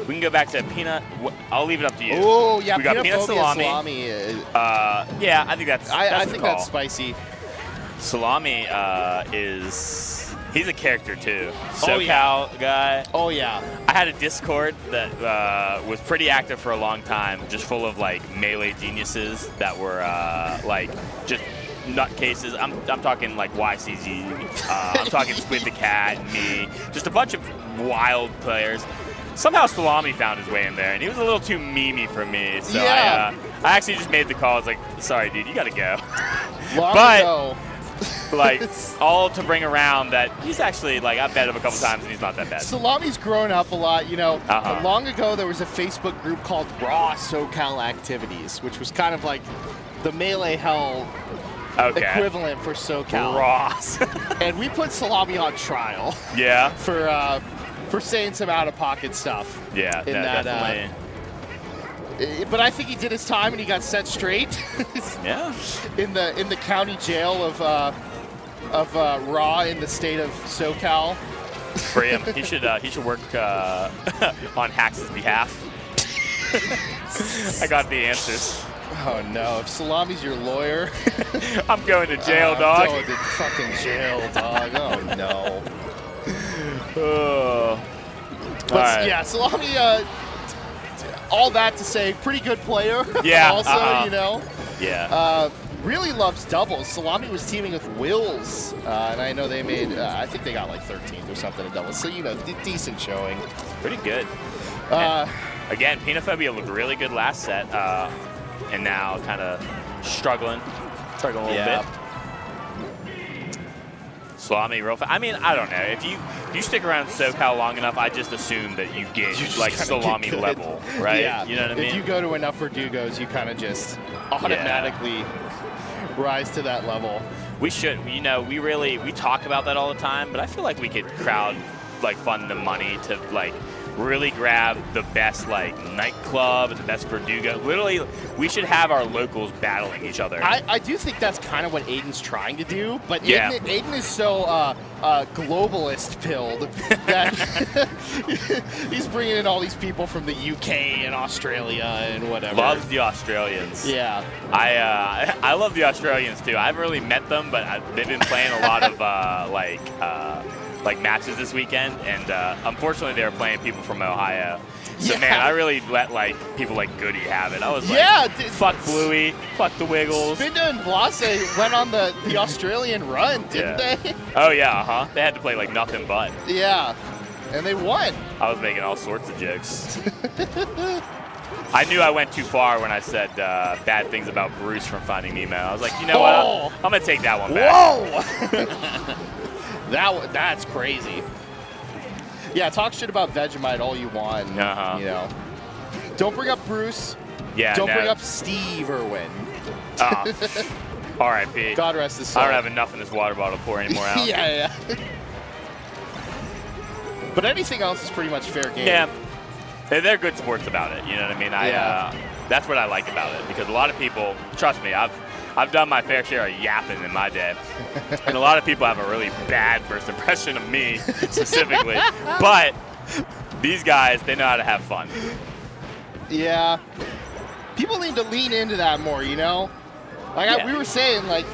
We can go back to peanut. I'll leave it up to you. Oh, yeah, we got peanut salami. Yeah, I think that's I think that's spicy. Salami he's a character too. SoCal guy. Oh yeah. I had a Discord that was pretty active for a long time, just full of like melee geniuses that were like just nutcases. I'm talking like YCZ. I'm talking Squid the Cat and me. Just a bunch of wild players. Somehow Salami found his way in there, and he was a little too memey for me. So I actually just made the call. I was like, sorry, dude, you got to go. Long ago. Like, all to bring around that he's actually, like, I've met him a couple times, and he's not that bad. Salami's grown up a lot, you know. Long ago, there was a Facebook group called Raw SoCal Activities, which was kind of like the Melee Hell equivalent for SoCal. Ross. And we put Salami on trial. Yeah. For saying some out-of-pocket stuff. Yeah, definitely. But I think he did his time and he got set straight. Yeah. In the county jail of Raw in the state of SoCal. For him, he should work on Hax's behalf. I got the answers. Oh no! If Salami's your lawyer, I'm going to jail, dog. I'm going to fucking jail, dog. Oh no. But yeah, Salami. All that to say, pretty good player. Yeah. Also, you know. Yeah. Really loves doubles. Salami was teaming with Wills, and I know they made. I think they got like 13th or something in doubles. So you know, decent showing. Pretty good. Again, Peanutphobia looked really good last set, and now kind of struggling a little bit. Salami real fast. I mean, I don't know. If you stick around SoCal long enough, I just assume that you get like Salami level, right? Yeah. You know what I mean? If you go to enough Verdugos, you kind of just automatically rise to that level. We should. You know, we talk about that all the time, but I feel like we could fund the money to like really grab the best like nightclub and the best Verdugo. Literally, we should have our locals battling each other. I do think that's kind of what Aiden's trying to do, but Aiden is so globalist pilled that he's bringing in all these people from the UK and Australia and whatever. Loves the Australians. Yeah. I love the Australians too. I haven't really met them, but they've been playing a lot of like matches this weekend, and unfortunately they were playing people from Ohio. So man, I really let like people like Goodie have it. I was like, fuck Bluey, fuck the Wiggles. Spinda and Blase went on the Australian run, didn't they? Oh yeah, They had to play like nothing but. Yeah, and they won. I was making all sorts of jokes. I knew I went too far when I said bad things about Bruce from Finding Nemo. I was like, you know what? I'm gonna take that one back. Whoa! That's crazy. Yeah, talk shit about Vegemite all you want. You know, don't bring up Bruce. Yeah. Don't bring up Steve Irwin. R.I.P. God rest his soul. I don't have enough in this water bottle to pour any more out. Yeah. But anything else is pretty much fair game. Yeah. They're good sports about it. You know what I mean? That's what I like about it, because a lot of people, trust me, I've done my fair share of yapping in my day. And a lot of people have a really bad first impression of me specifically. But these guys, they know how to have fun. Yeah. People need to lean into that more, you know? Like we were saying, like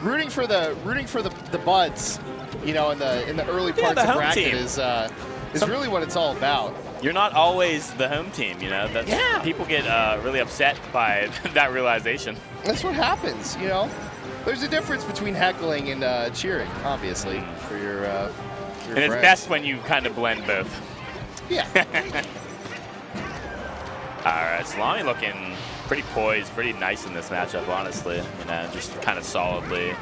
rooting for the buds, you know, in the early parts of bracket is really what it's all about. You're not always the home team, you know. People get really upset by that realization. That's what happens, you know. There's a difference between heckling and cheering, obviously, for your and friends. It's best when you kind of blend both. Yeah. All right, Salami looking pretty poised, pretty nice in this matchup, honestly. You know, just kind of solidly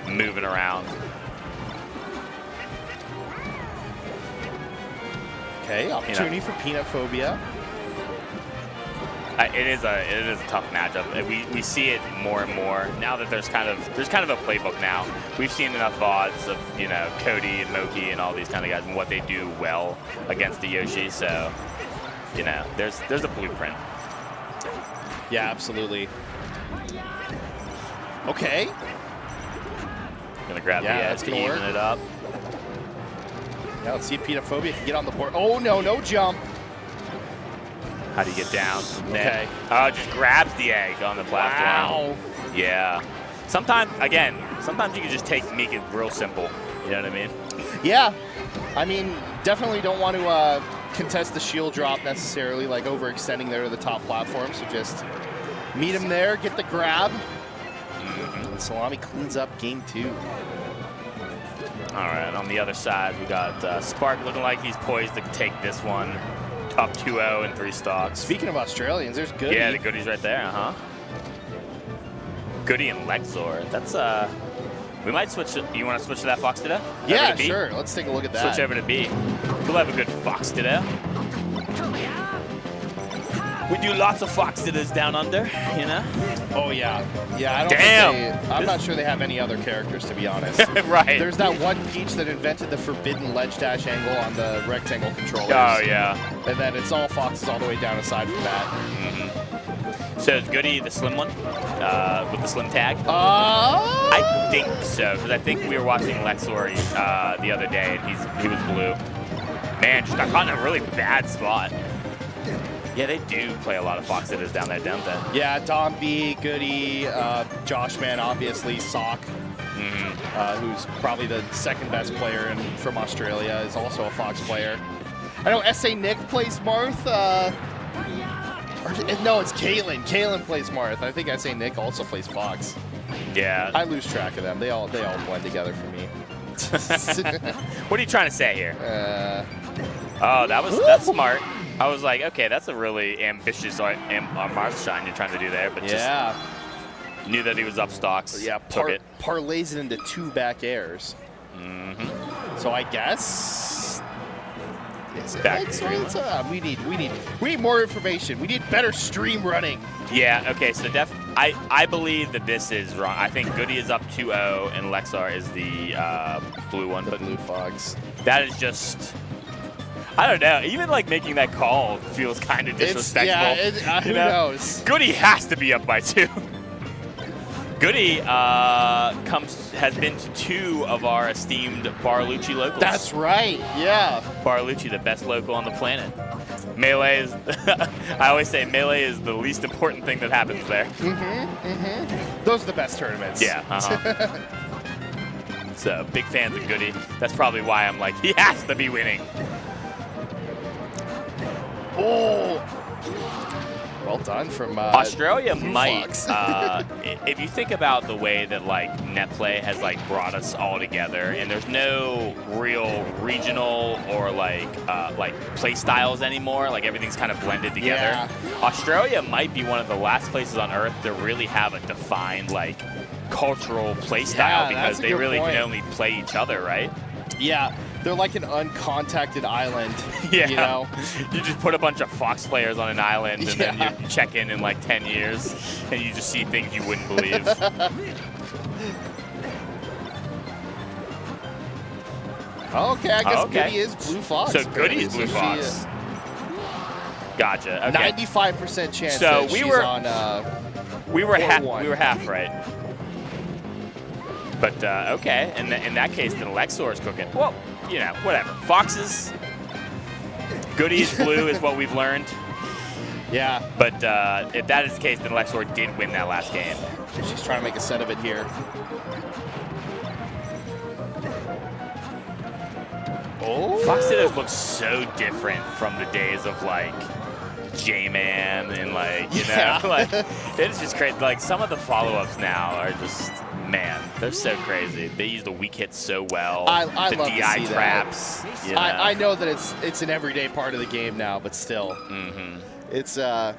moving around. Okay, opportunity for Peanutphobia. It is a tough matchup. We see it more and more now that there's kind of a playbook now. We've seen enough VODs of, you know, Cody and Moki and all these kind of guys and what they do well against the Yoshi. So, you know, there's a blueprint. Yeah, absolutely. Okay. Gonna grab the edge to even it up. Yeah, let's see if Peanutphobia can get on the board. Oh no, no jump. How do you get down? Okay. Oh, just grabs the egg on the platform. Wow. Yeah. Sometimes you can just make it real simple. You know what I mean? Yeah. I mean, definitely don't want to contest the shield drop necessarily, like overextending there to the top platform. So just meet him there, get the grab. And Salami cleans up game 2. All right, on the other side, we got Spark looking like he's poised to take this one. Up 2-0 in 3 stocks. Speaking of Australians, there's Goodie. Yeah, the Goodie's right there, Goodie and Lexor. That's, we might switch. You want to switch to that Fox today? Yeah, sure. Let's take a look at that. Switch over to B. We'll have a good Fox today. We do lots of Fox ditters down under, you know? Oh, yeah. Yeah, I don't think I'm not sure they have any other characters, to be honest. Right. There's that one Peach that invented the forbidden ledge dash angle on the rectangle controllers. Oh, yeah. And then it's all Foxes all the way down aside from that. So is Goodie the slim one with the slim tag? I think so, because I think we were watching Lexor the other day, and he was blue. Man, just got caught in a really bad spot. Yeah, they do play a lot of Fox Ditters down there, don't they? Yeah, Dom B, Goodie, Joshman, obviously, Sock, who's probably the second best player from Australia, is also a Fox player. I know S.A. Nick plays Marth. No, it's Caitlin. Caitlin plays Marth. I think S.A. Nick also plays Fox. Yeah. I lose track of them. They all blend together for me. What are you trying to say here? That's smart. I was like, okay, that's a really ambitious Mars shine you're trying to do there, but just knew that he was up stocks. Yeah, took it. Parlays it into 2 back airs. So I guess we need more information. We need better stream running. Yeah. Okay. So I believe that this is wrong. I think Goodie is up 2-0 and Lexor is the blue one. The blue Fox. That is just. I don't know. Even like making that call feels kind of disrespectful. Who knows? Goodie has to be up by 2. Goodie has been to 2 of our esteemed Barlucci locals. That's right. Yeah. Barlucci, the best local on the planet. Melee is. I always say Melee is the least important thing that happens there. Those are the best tournaments. Yeah. So big fans of Goodie. That's probably why I'm like, he has to be winning. Oh, well done from Australia might. If you think about the way that like net play has like brought us all together, and there's no real regional or like play styles anymore. Like everything's kind of blended together. Yeah. Australia might be one of the last places on Earth to really have a defined like cultural play style because they really can only play each other, right? Yeah. They're like an uncontacted island, yeah. You know? You just put a bunch of Fox players on an island, and then you check in like 10 years, and you just see things you wouldn't believe. Okay, I guess Goodie is Blue Fox. So Goodie is Blue Fox. Gotcha. Okay. 95% chance so that she's on we were half right. But, okay, in that case, then Lexor's cooking. Well, you know, whatever. Foxes, Goodie's blue is what we've learned. Yeah. But if that is the case, then Lexor did win that last game. She's trying to make a set of it here. Oh. Fox Ditters look so different from the days of, like, J-Man and, like, you know, like, it's just crazy. Like, some of the follow-ups now are just... Man, they're so crazy. They use the weak hits so well. I the love DI to see traps. That. You know? I know that it's an everyday part of the game now, but still, it's there's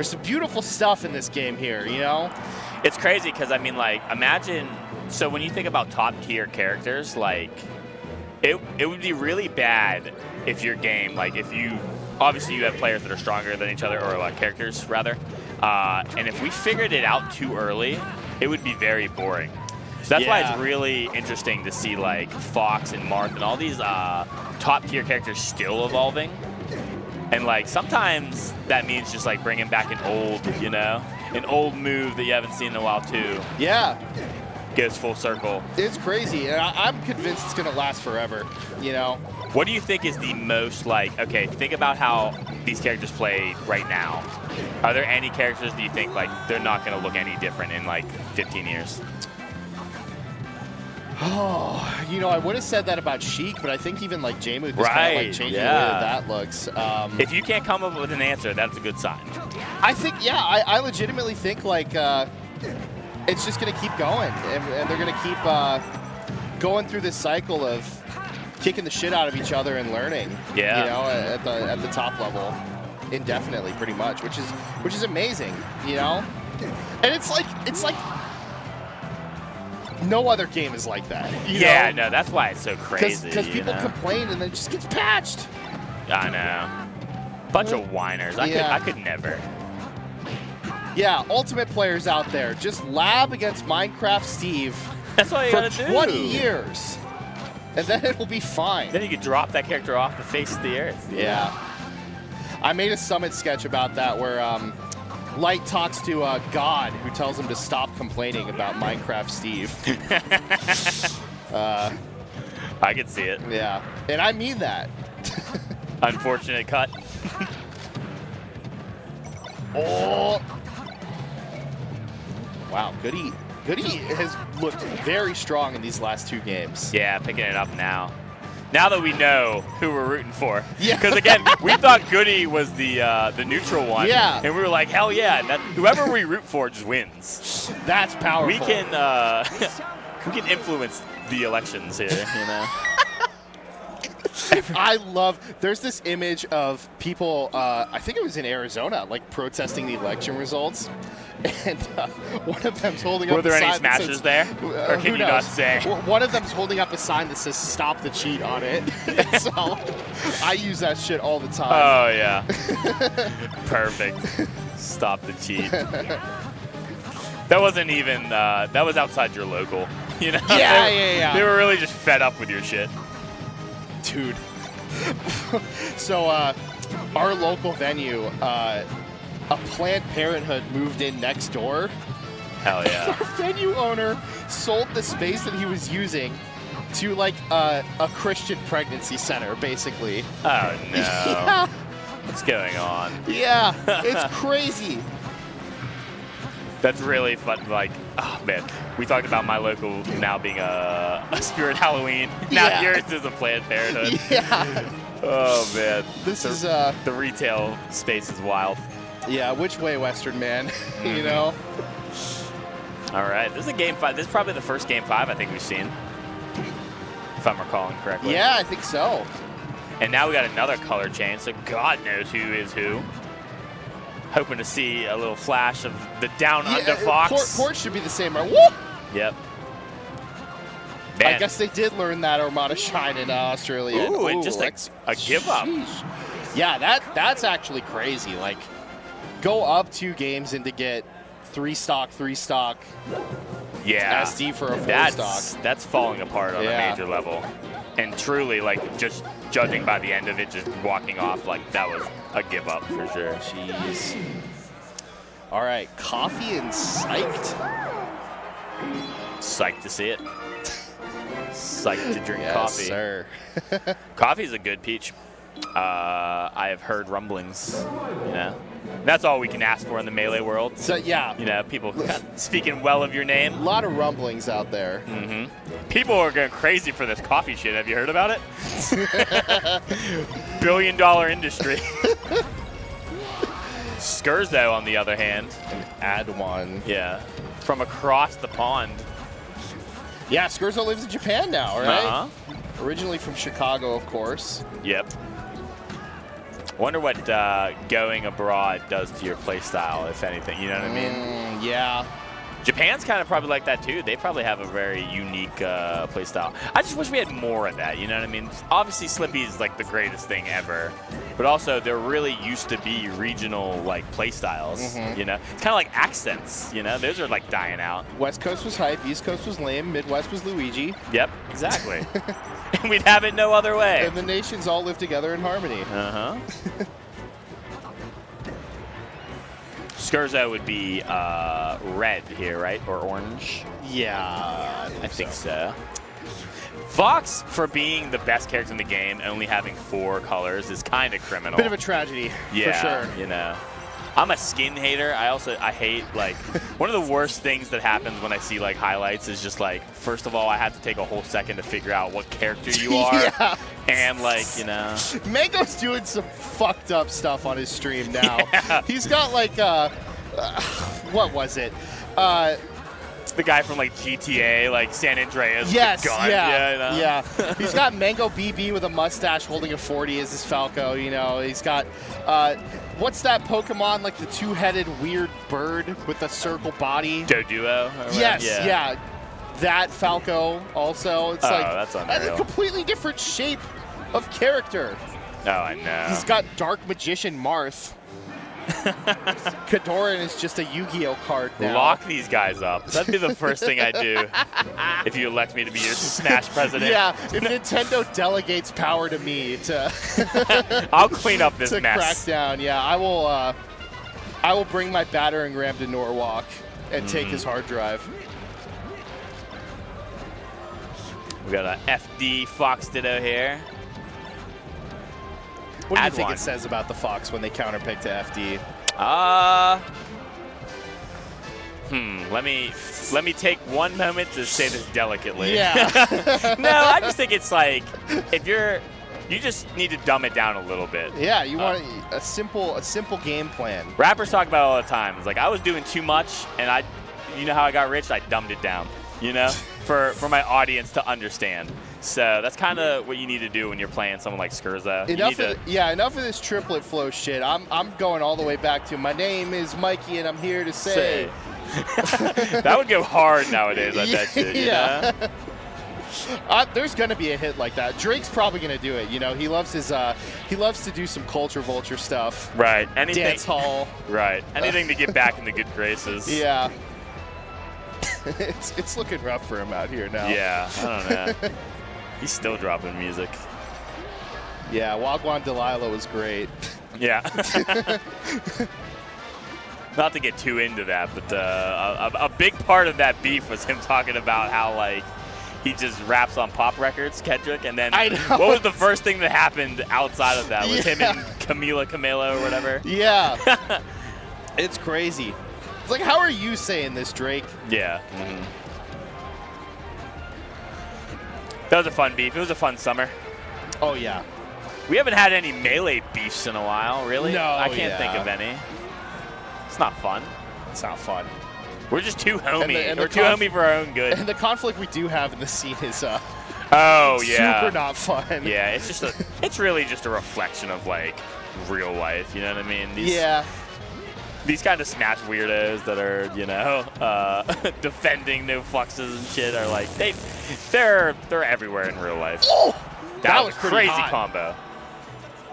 some beautiful stuff in this game here. You know, it's crazy because I mean, like, imagine. So when you think about top tier characters, like, it would be really bad if your game, like, if you obviously you have players that are stronger than each other, or characters rather, and if we figured it out too early, it would be very boring. So that's why it's really interesting to see like Fox and Marth and all these top tier characters still evolving. And like sometimes that means just like bringing back an old move that you haven't seen in a while too. Yeah. Goes full circle. It's crazy, and I'm convinced it's gonna last forever. You know. What do you think is the most, like, okay, think about how these characters play right now. Are there any characters that you think, like, they're not going to look any different in, like, 15 years? Oh, you know, I would have said that about Sheik, but I think even, like, Jmood is kind of, like, changing the way that looks. If you can't come up with an answer, that's a good sign. I think, yeah, I legitimately think, like, it's just going to keep going, and they're going to keep going through this cycle of kicking the shit out of each other and learning. Yeah. You know, at the top level, indefinitely, pretty much, which is amazing. You know, and it's like no other game is like that. You know? No, that's why it's so crazy. Because people complain and then it just gets patched. I know. Bunch of whiners. I could never. Yeah, ultimate players out there, just lab against Minecraft Steve. That's all you gotta do. 20 years. And then it will be fine. Then you could drop that character off the face of the earth. Yeah. I made a Summit sketch about that where Light talks to God, who tells him to stop complaining about Minecraft Steve. I could see it. Yeah. And I mean that. Unfortunate cut. Oh. Wow, Goodie has looked very strong in these last 2 games. Yeah, picking it up now. Now that we know who we're rooting for. Yeah. Because again, we thought Goodie was the neutral one. Yeah. And we were like, hell yeah, whoever we root for just wins. That's powerful. We can influence the elections here, you know. There's this image of people, I think it was in Arizona, like protesting the election results. And one of them's holding up a sign. Were there any smashers there? Or can you not say? One of them's holding up a sign that says "Stop the cheat" on it. So I use that shit all the time. Oh, yeah. Perfect. Stop the cheat. That wasn't even, that was outside your local. You know? Yeah. They were really just fed up with your shit. Dude. So our local venue, a Planned Parenthood moved in next door. Hell yeah. Our venue owner sold the space that he was using to like a Christian pregnancy center, basically. Oh no. Yeah. What's going on? Yeah, it's crazy. That's really fun. Like, oh man, we talked about my local now being a Spirit Halloween. Now yours is a Planned Parenthood. Yeah. Oh man. This is the retail space is wild. Yeah, which way, Western man? You know? All right, this is a game 5. This is probably the first game 5 I think we've seen, if I'm recalling correctly. Yeah, I think so. And now we got another color change, so God knows who is who. Hoping to see a little flash of the down under Fox. Port should be the same, right? Woo! Yep. Man. I guess they did learn that Armada Shine in Australia. Ooh, and just a give up. Yeah, that's actually crazy. Like, go up 2 games and to get 3 stock. Yeah. SD for a 4 stock. That's falling apart on a major level. And truly, like, just judging by the end of it, just walking off, like, that was a give up for sure. Jeez. All right, coffee and Syched. Psyched to see it. Psyched to drink coffee. Yes, sir. Coffee's a good peach. I have heard rumblings, you know. That's all we can ask for in the Melee world. So, yeah. You know, people speaking well of your name. A lot of rumblings out there. Mm-hmm. People are going crazy for this coffee shit. Have you heard about it? $1 billion industry. Skerzo, on the other hand. An Adwan. Yeah. From across the pond. Yeah, Skerzo lives in Japan now, right? Uh-huh. Originally from Chicago, of course. Yep. Wonder what going abroad does to your playstyle, if anything. You know what I mean? Yeah. Japan's kind of probably like that too. They probably have a very unique playstyle. I just wish we had more of that. You know what I mean? Obviously, Slippy is like the greatest thing ever, but also there really used to be regional like playstyles. You know, it's kind of like accents. You know, those are like dying out. West Coast was hype, East Coast was lame, Midwest was Luigi. Yep, exactly. And we'd have it no other way. And the nations all live together in harmony. Uh-huh. Skerzo would be red here, right? Or orange? Yeah, I think so. Fox, for being the best character in the game, only having 4 colors is kind of criminal. Bit of a tragedy, for sure. You know. I'm a skin hater. I hate, like, one of the worst things that happens when I see, like, highlights is just, like, first of all, I have to take a whole second to figure out what character you are. Yeah. And, like, you know. Mango's doing some fucked up stuff on his stream now. Yeah. He's got, like, what was it? The guy from, like, GTA, like, San Andreas. Yes, gun. yeah, You know? yeah. He's got Mango BB with a mustache holding a 40 as his Falco, you know. He's got, what's that Pokemon, like the 2-headed weird bird with a circle body? Doduo? Yes, yeah. That Falco also. It's like that's unreal. a completely different shape of character. Oh, I know. He's got Dark Magician Marth. Kadoran is just a Yu-Gi-Oh card now. Lock these guys up. That'd be the first thing I do if you elect me to be your Smash president. Yeah, if Nintendo delegates power to me to I'll clean up this to mess. crack down. Yeah, I will bring my battering ram to Norwalk and take his hard drive. We got a FD Fox Ditto here. What do you think Adwan. it says about the Fox when they counterpick to FD? Let me take one moment to say this delicately. Yeah. No, I just think it's like if you just need to dumb it down a little bit. Yeah, you want a simple game plan. Rappers talk about it all the time. It's like I was doing too much, and you know how I got rich? I dumbed it down. You know, for my audience to understand. So that's kind of what you need to do when you're playing someone like Skerzo. Enough of this triplet flow shit. I'm going all the way back to my name is Mikey and I'm here to say. That would go hard nowadays. I bet you. Yeah. There's gonna be a hit like that. Drake's probably gonna do it. You know, he loves to do some culture vulture stuff. Right. Anything. Dance hall. Right. Anything to get back in the good graces. Yeah. It's looking rough for him out here now. Yeah. I don't know. He's still dropping music. Yeah, Wagwan Delilah was great. Yeah. Not to get too into that, but a big part of that beef was him talking about how, like, he just raps on pop records, Kendrick, and then what was the first thing that happened outside of that? Was him and Camila or whatever? Yeah. It's crazy. It's like, how are you saying this, Drake? Yeah. That was a fun beef. It was a fun summer. Oh, yeah. We haven't had any melee beefs in a while, really. No, I can't think of any. It's not fun. It's not fun. We're just too homey. We're too homey for our own good. And the conflict we do have in the scene is super not fun. Yeah, it's really just a reflection of, like, real life. You know what I mean? These kind of Smash weirdos that are, you know, defending no fluxes and shit are like they're everywhere in real life. Oh, that was crazy hot. Combo.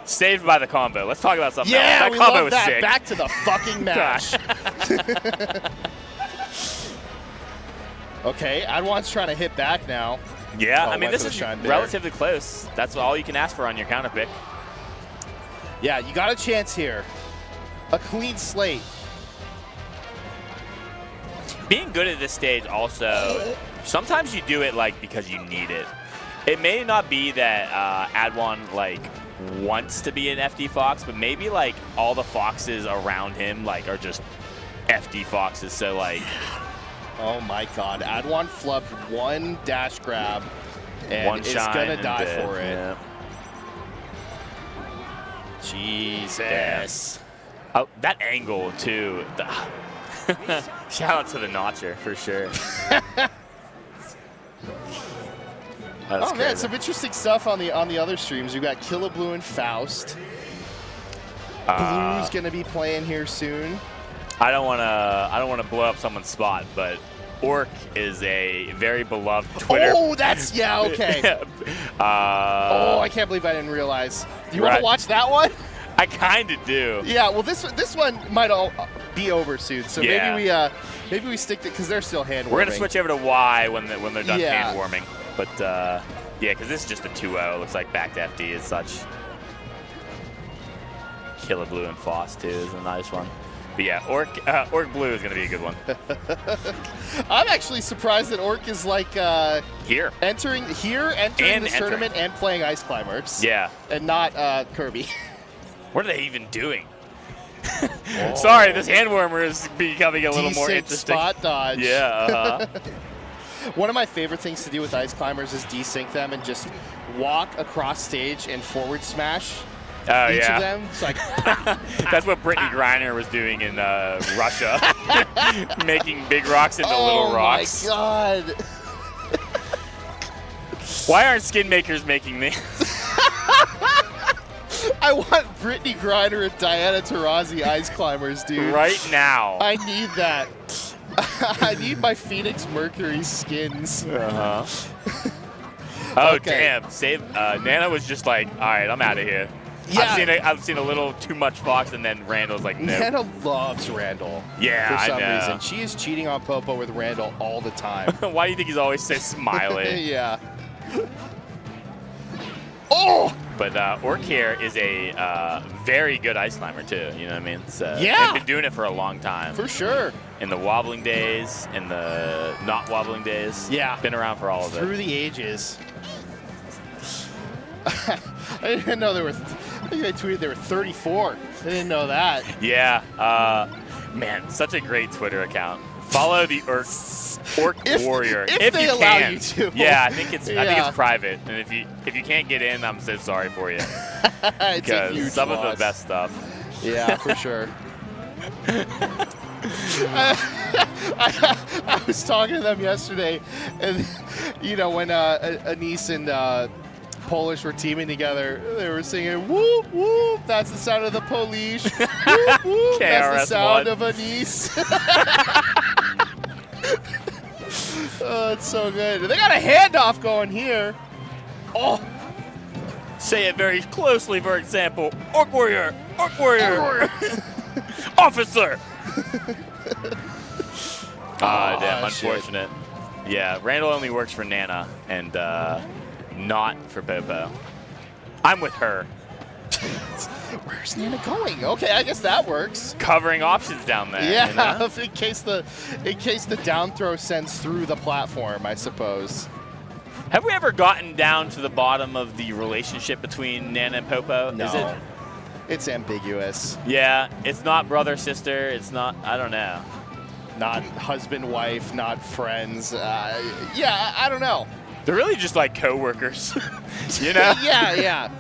Saved by the combo. Let's talk about something else. That combo love was that. sick. Back to the fucking match. Okay, Adwan's trying to hit back now. Yeah, I mean, this is relatively close. That's all you can ask for on your counter pick. Yeah, you got a chance here. A clean slate. Being good at this stage also, sometimes you do it like because you need it. It may not be that Adwan like wants to be an FD Fox, but maybe like all the foxes around him like are just FD Foxes. So like, oh my God, Adwan flubbed one dash grab, and is gonna die for it. Yeah. Jesus. Oh, that angle too. Shout out to the Notcher for sure. Oh man, some interesting stuff on the other streams. We've got Killablue and Faust. Blue's gonna be playing here soon. I don't wanna blow up someone's spot, but Orc is a very beloved Twitter. Oh, that's okay. Oh, I can't believe I didn't realize. Do you want to watch that one? I kind of do. Yeah, well, this one might all be over soon, so maybe we stick to, because they're still hand warming. We're gonna switch over to Y when they're done hand warming, but yeah, because this is just a 2-0. It looks like back to FD as such. Killablue and Faust too is a nice one. But yeah, Orc Blue is going to be a good one. I'm actually surprised that Orc is like entering this tournament and playing Ice Climbers. Yeah. And not Kirby. What are they even doing? Sorry, this hand warmer is becoming a little more interesting. Spot dodge. Yeah. One of my favorite things to do with Ice Climbers is desync them and just walk across stage and forward smash each of them. It's like that's what Brittany Griner was doing in Russia, making big rocks into little rocks. Oh my god! Why aren't skin makers making these? I want Brittany Griner and Diana Taurasi Ice Climbers, dude. Right now. I need that. I need my Phoenix Mercury skins. Oh, okay. Damn. Nana was just like, all right, I'm out of here. Yeah. I've seen a little too much Fox, and then Randall's like, no. Nana loves Randall. Yeah, for some I know. reason. She is cheating on Popo with Randall all the time. Why do you think he's always so smiling? Yeah. Oh! But Orc here is a very good ice climber, too. You know what I mean? So, yeah. They've been doing it for a long time. For sure. In the wobbling days, in the not wobbling days. Yeah. Been around for all of it. Through the ages. I didn't know there were, I think I tweeted there were 34. I didn't know that. Yeah. Man, such a great Twitter account. Follow the Orc Warrior if they allow you to. Yeah, I think it's private, and if you can't get in, I'm so sorry for you. Because some of the best stuff. Yeah, for sure. I was talking to them yesterday, and you know when Anise and Polish were teaming together, they were singing "Whoop whoop." That's the sound of the police. Whoop whoop. That's the sound of Anise. Oh, it's so good. They got a handoff going here. Oh. Say it very closely, for example. Orc Warrior. Orc Warrior. Officer. Damn, unfortunate. Shit. Yeah, Randall only works for Nana and not for Popo. I'm with her. Where's Nana going? Okay, I guess that works. Covering options down there. Yeah, you know? in case the down throw sends through the platform, I suppose. Have we ever gotten down to the bottom of the relationship between Nana and Popo? No. Is it? It's ambiguous. Yeah, it's not brother sister. It's not. I don't know. Not husband wife. Not friends. Yeah, I don't know. They're really just like co-workers, you know? Yeah.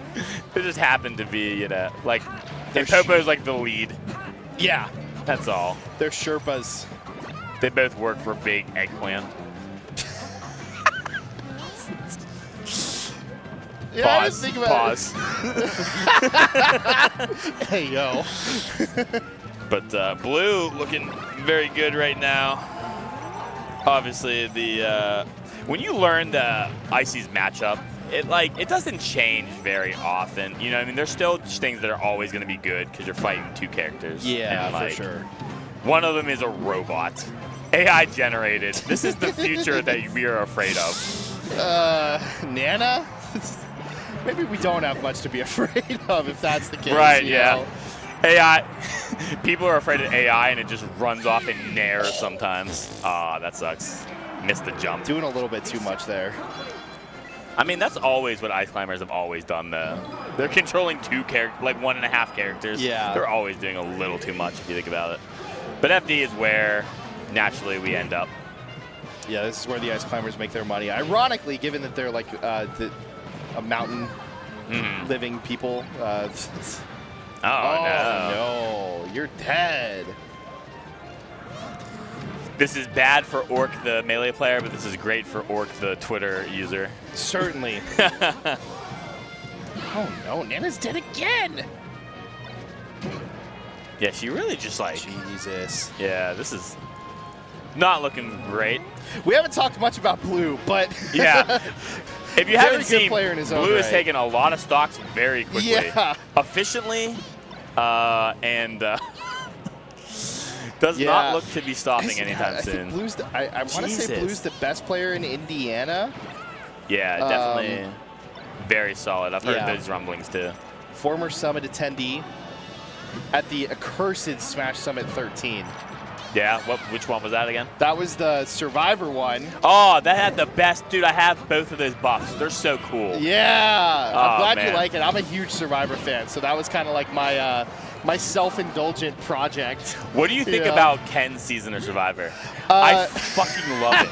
They just happen to be, you know, like, and Popo's like the lead. Yeah. That's all. They're Sherpas. They both work for Big Eggplant. Yeah, Pause. I didn't think about Pause. Hey, yo. But Blue looking very good right now. Obviously, when you learn the Icy's matchup, it doesn't change very often. You know what I mean? There's still things that are always going to be good because you're fighting two characters. Yeah, and, for sure. One of them is a robot. AI generated. This is the future that we are afraid of. Nana? Maybe we don't have much to be afraid of if that's the case. Right, you yeah. know? AI. People are afraid of AI and it just runs off in nair sometimes. That sucks. Missed the jump. Doing a little bit too much there. I mean, that's always what Ice Climbers have always done, though. They're controlling two characters, like 1.5 characters. Yeah. They're always doing a little too much if you think about it. But FD is where, naturally, we end up. Yeah, this is where the Ice Climbers make their money. Ironically, given that they're like a mountain living people. Oh, no. No, you're dead. This is bad for Orc, the melee player, but this is great for Orc, the Twitter user. Certainly. Oh, no. Nana's dead again. Yeah, she really just like... Jesus. Yeah, this is not looking great. We haven't talked much about Blue, but... Yeah. If you haven't seen, player in his Blue has taken a lot of stocks very quickly. Yeah. Efficiently, and does not look to be stopping anytime soon. I want to say Blue's the best player in Indiana. Yeah, definitely very solid. I've heard those rumblings too. Former Summit attendee. at the accursed Smash Summit 13. Yeah, which one was that again? That was the Survivor one. Oh, that had the best. Dude, I have both of those buffs. They're so cool. Yeah. I'm glad man. you like it. I'm a huge Survivor fan, so that was kind of like my my self-indulgent project. What do you think about Ken's season of Survivor? I fucking love it.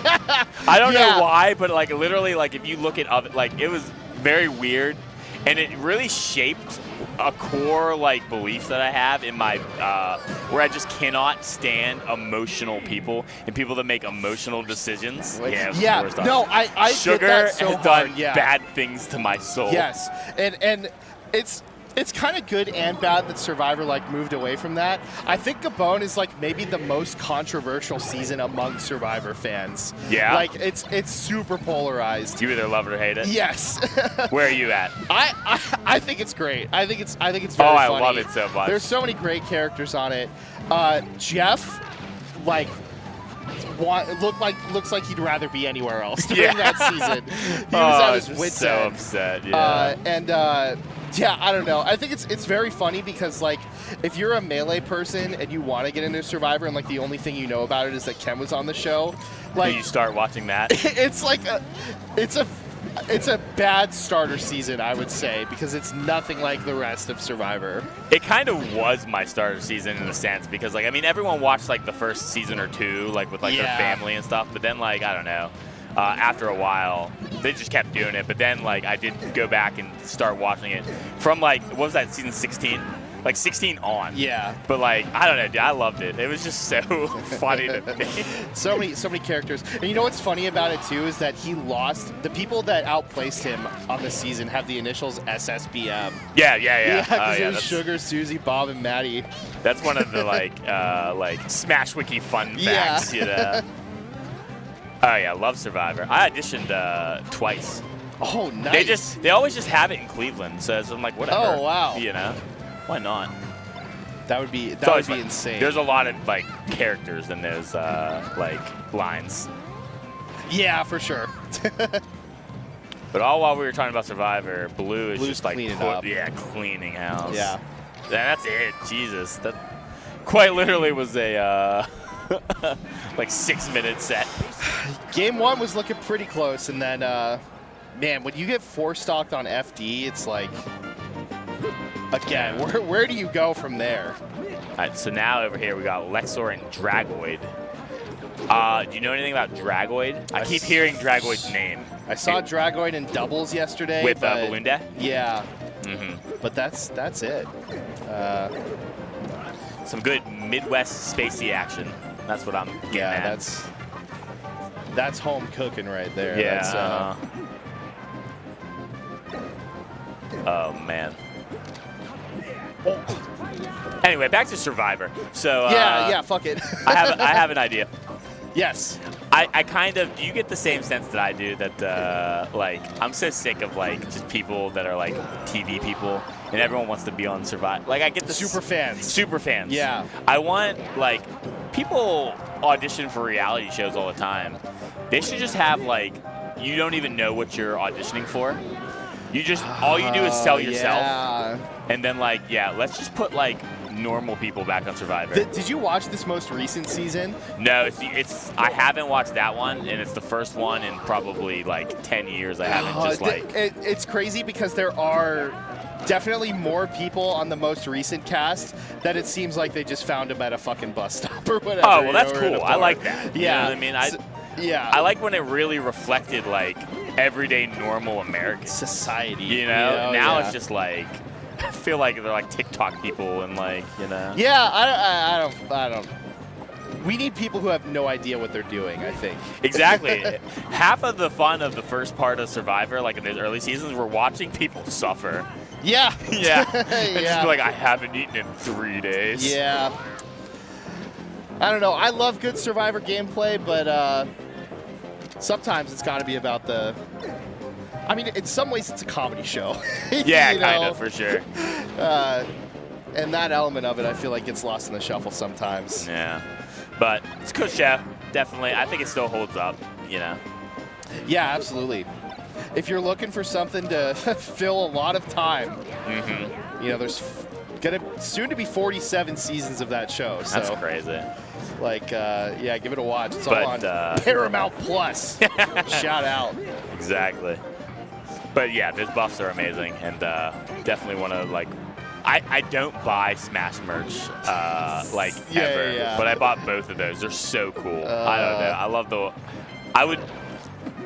I don't know why, but like literally, like if you look at like it was very weird, and it really shaped a core like belief that I have in my where I just cannot stand emotional people and people that make emotional decisions. Yeah. No, I Sugar get that so has done hard. Yeah. bad things to my soul. Yes, and it's kind of good and bad that Survivor like moved away from that. I think Gabon is like maybe the most controversial season among Survivor fans. Yeah. Like it's super polarized. You either love it or hate it. Yes. Where are you at? I think it's great. I think it's very funny. I love it so much. There's so many great characters on it. Jeff, like. Looks like he'd rather be anywhere else during that season. He was at his wits' so end. upset. Yeah. Yeah, I don't know. I think it's very funny because like if you're a Melee person and you want to get into Survivor and like the only thing you know about it is that Ken was on the show, like you start watching that. It's like it's a bad starter season, I would say, because it's nothing like the rest of Survivor. It kind of was my starter season in a sense because, like, I mean, everyone watched, like, the first season or two, like, with, like, their family and stuff. But then, like, I don't know, after a while, they just kept doing it. But then, like, I did go back and start watching it from, like, what was that, season 16? Like 16 on. Yeah. But like, I don't know, dude, I loved it. It was just so funny to me. So many characters. And you know what's funny about it too is that he lost the people that outplaced him on the season have the initials SSBM. Yeah. Because it was Sugar, Susie, Bob, and Maddie. That's one of the like Smash Wiki fun facts, you know. Oh yeah, love Survivor. I auditioned twice. Oh, nice. They always just have it in Cleveland, so I'm like, whatever. Oh wow. You know. Why not? That would be insane. There's a lot of like characters in those like lines. Yeah, for sure. But all while we were talking about Survivor, Blue's just like cleaning up. Yeah, cleaning house. Yeah. That's it. Jesus, that quite literally was a like 6-minute set. Game 1 was looking pretty close, and then man, when you get 4-stocked on FD, it's like. Again, where do you go from there? All right, so now over here we got Lexor and Dragoid. Do you know anything about Dragoid? I keep hearing Dragoid's name. I saw Dragoid in doubles yesterday. With Balloonda? Yeah. Mm-hmm. But that's it. Some good Midwest spacey action. That's what I'm getting at. That's home cooking right there. Yeah. Oh, man. Anyway, back to Survivor. So yeah, fuck it. I have an idea. Yes. I kind of, do you get the same sense that I do that like I'm so sick of like just people that are like TV people and everyone wants to be on Survivor. Like I get the super fans. Yeah. I want like people audition for reality shows all the time. They should just have like you don't even know what you're auditioning for. You just all you do is sell yourself. Yeah. And then like let's just put like normal people back on Survivor. Did you watch this most recent season? No, it's I haven't watched that one, and it's the first one in probably like 10 years I haven't It's crazy because there are definitely more people on the most recent cast that it seems like they just found them at a fucking bus stop or whatever. Oh, well, that's cool. I like that. Yeah. You know what I mean? I like when it really reflected like everyday normal American society. You know? Now it's just like I feel like they're like TikTok people and like, you know. Yeah, I don't. We need people who have no idea what they're doing, I think. Exactly. Half of the fun of the first part of Survivor, like in those early seasons, we're watching people suffer. Yeah. Yeah. And just be like, I haven't eaten in 3 days. Yeah. I don't know. I love good Survivor gameplay, but sometimes it's got to be about the... I mean, in some ways, it's a comedy show. Yeah, kind of, for sure. And that element of it, I feel like gets lost in the shuffle sometimes. Yeah. But it's a good show, definitely. I think it still holds up, you know. Yeah, absolutely. If you're looking for something to fill a lot of time, you know, there's soon to be 47 seasons of that show. So. That's crazy. Like, yeah, give it a watch. It's all on Paramount Plus. Shout out. Exactly. But yeah, those buffs are amazing, and definitely want to like. I don't buy Smash merch like ever, but I bought both of those. They're so cool. I don't know. I love the.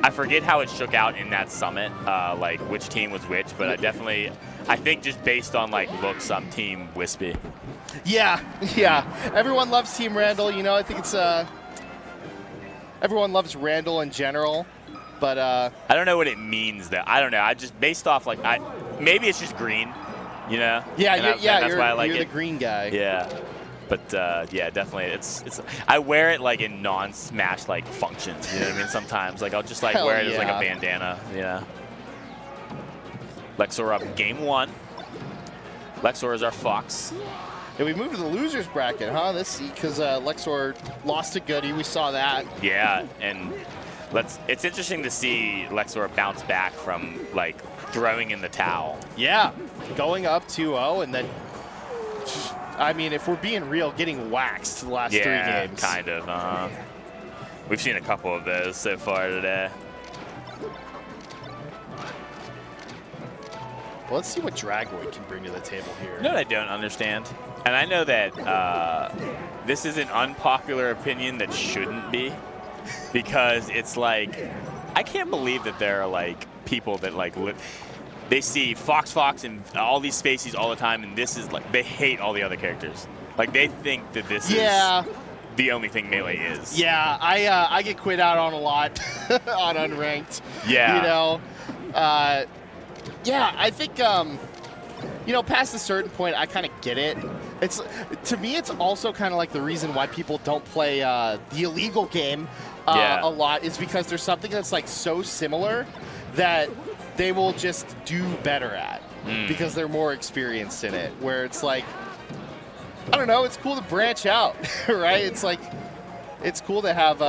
I forget how it shook out in that summit, like which team was which, but I think just based on like looks, I'm Team Wispy. Yeah. Everyone loves Team Randall. You know, I think it's everyone loves Randall in general, but I don't know what it means though. I don't know. I just based off like maybe it's just green, you know. Yeah, that's why I like you're it. the green guy. Yeah. But yeah, definitely. It's. I wear it like in non-Smash like functions. You know what I mean? Sometimes like I'll just like wear it as like a bandana. Yeah. Lexor up game 1. Lexor is our Fox. Yeah, we moved to the losers bracket, huh? Because Lexor lost to Goodie. We saw that. Yeah, and it's interesting to see Lexor bounce back from like throwing in the towel. Yeah, going up 2-0 and then. I mean, if we're being real, getting waxed the last 3 games. Yeah, kind of. We've seen a couple of those so far today. Well, let's see what Dragoid can bring to the table here. You know what I don't understand? And I know that this is an unpopular opinion that shouldn't be, because it's like, I can't believe that there are like people that like they see Fox and all these spacies all the time, and this is like, they hate all the other characters. Like, they think that this is the only thing Melee is. Yeah, I get quit out on a lot on Unranked. Yeah. You know? Yeah, I think, you know, past a certain point, I kind of get it. To me, it's also kind of like the reason why people don't play the illegal game a lot is because there's something that's like so similar that they will just do better at because they're more experienced in it, where it's like, I don't know, it's cool to branch out, right? It's like, it's cool to have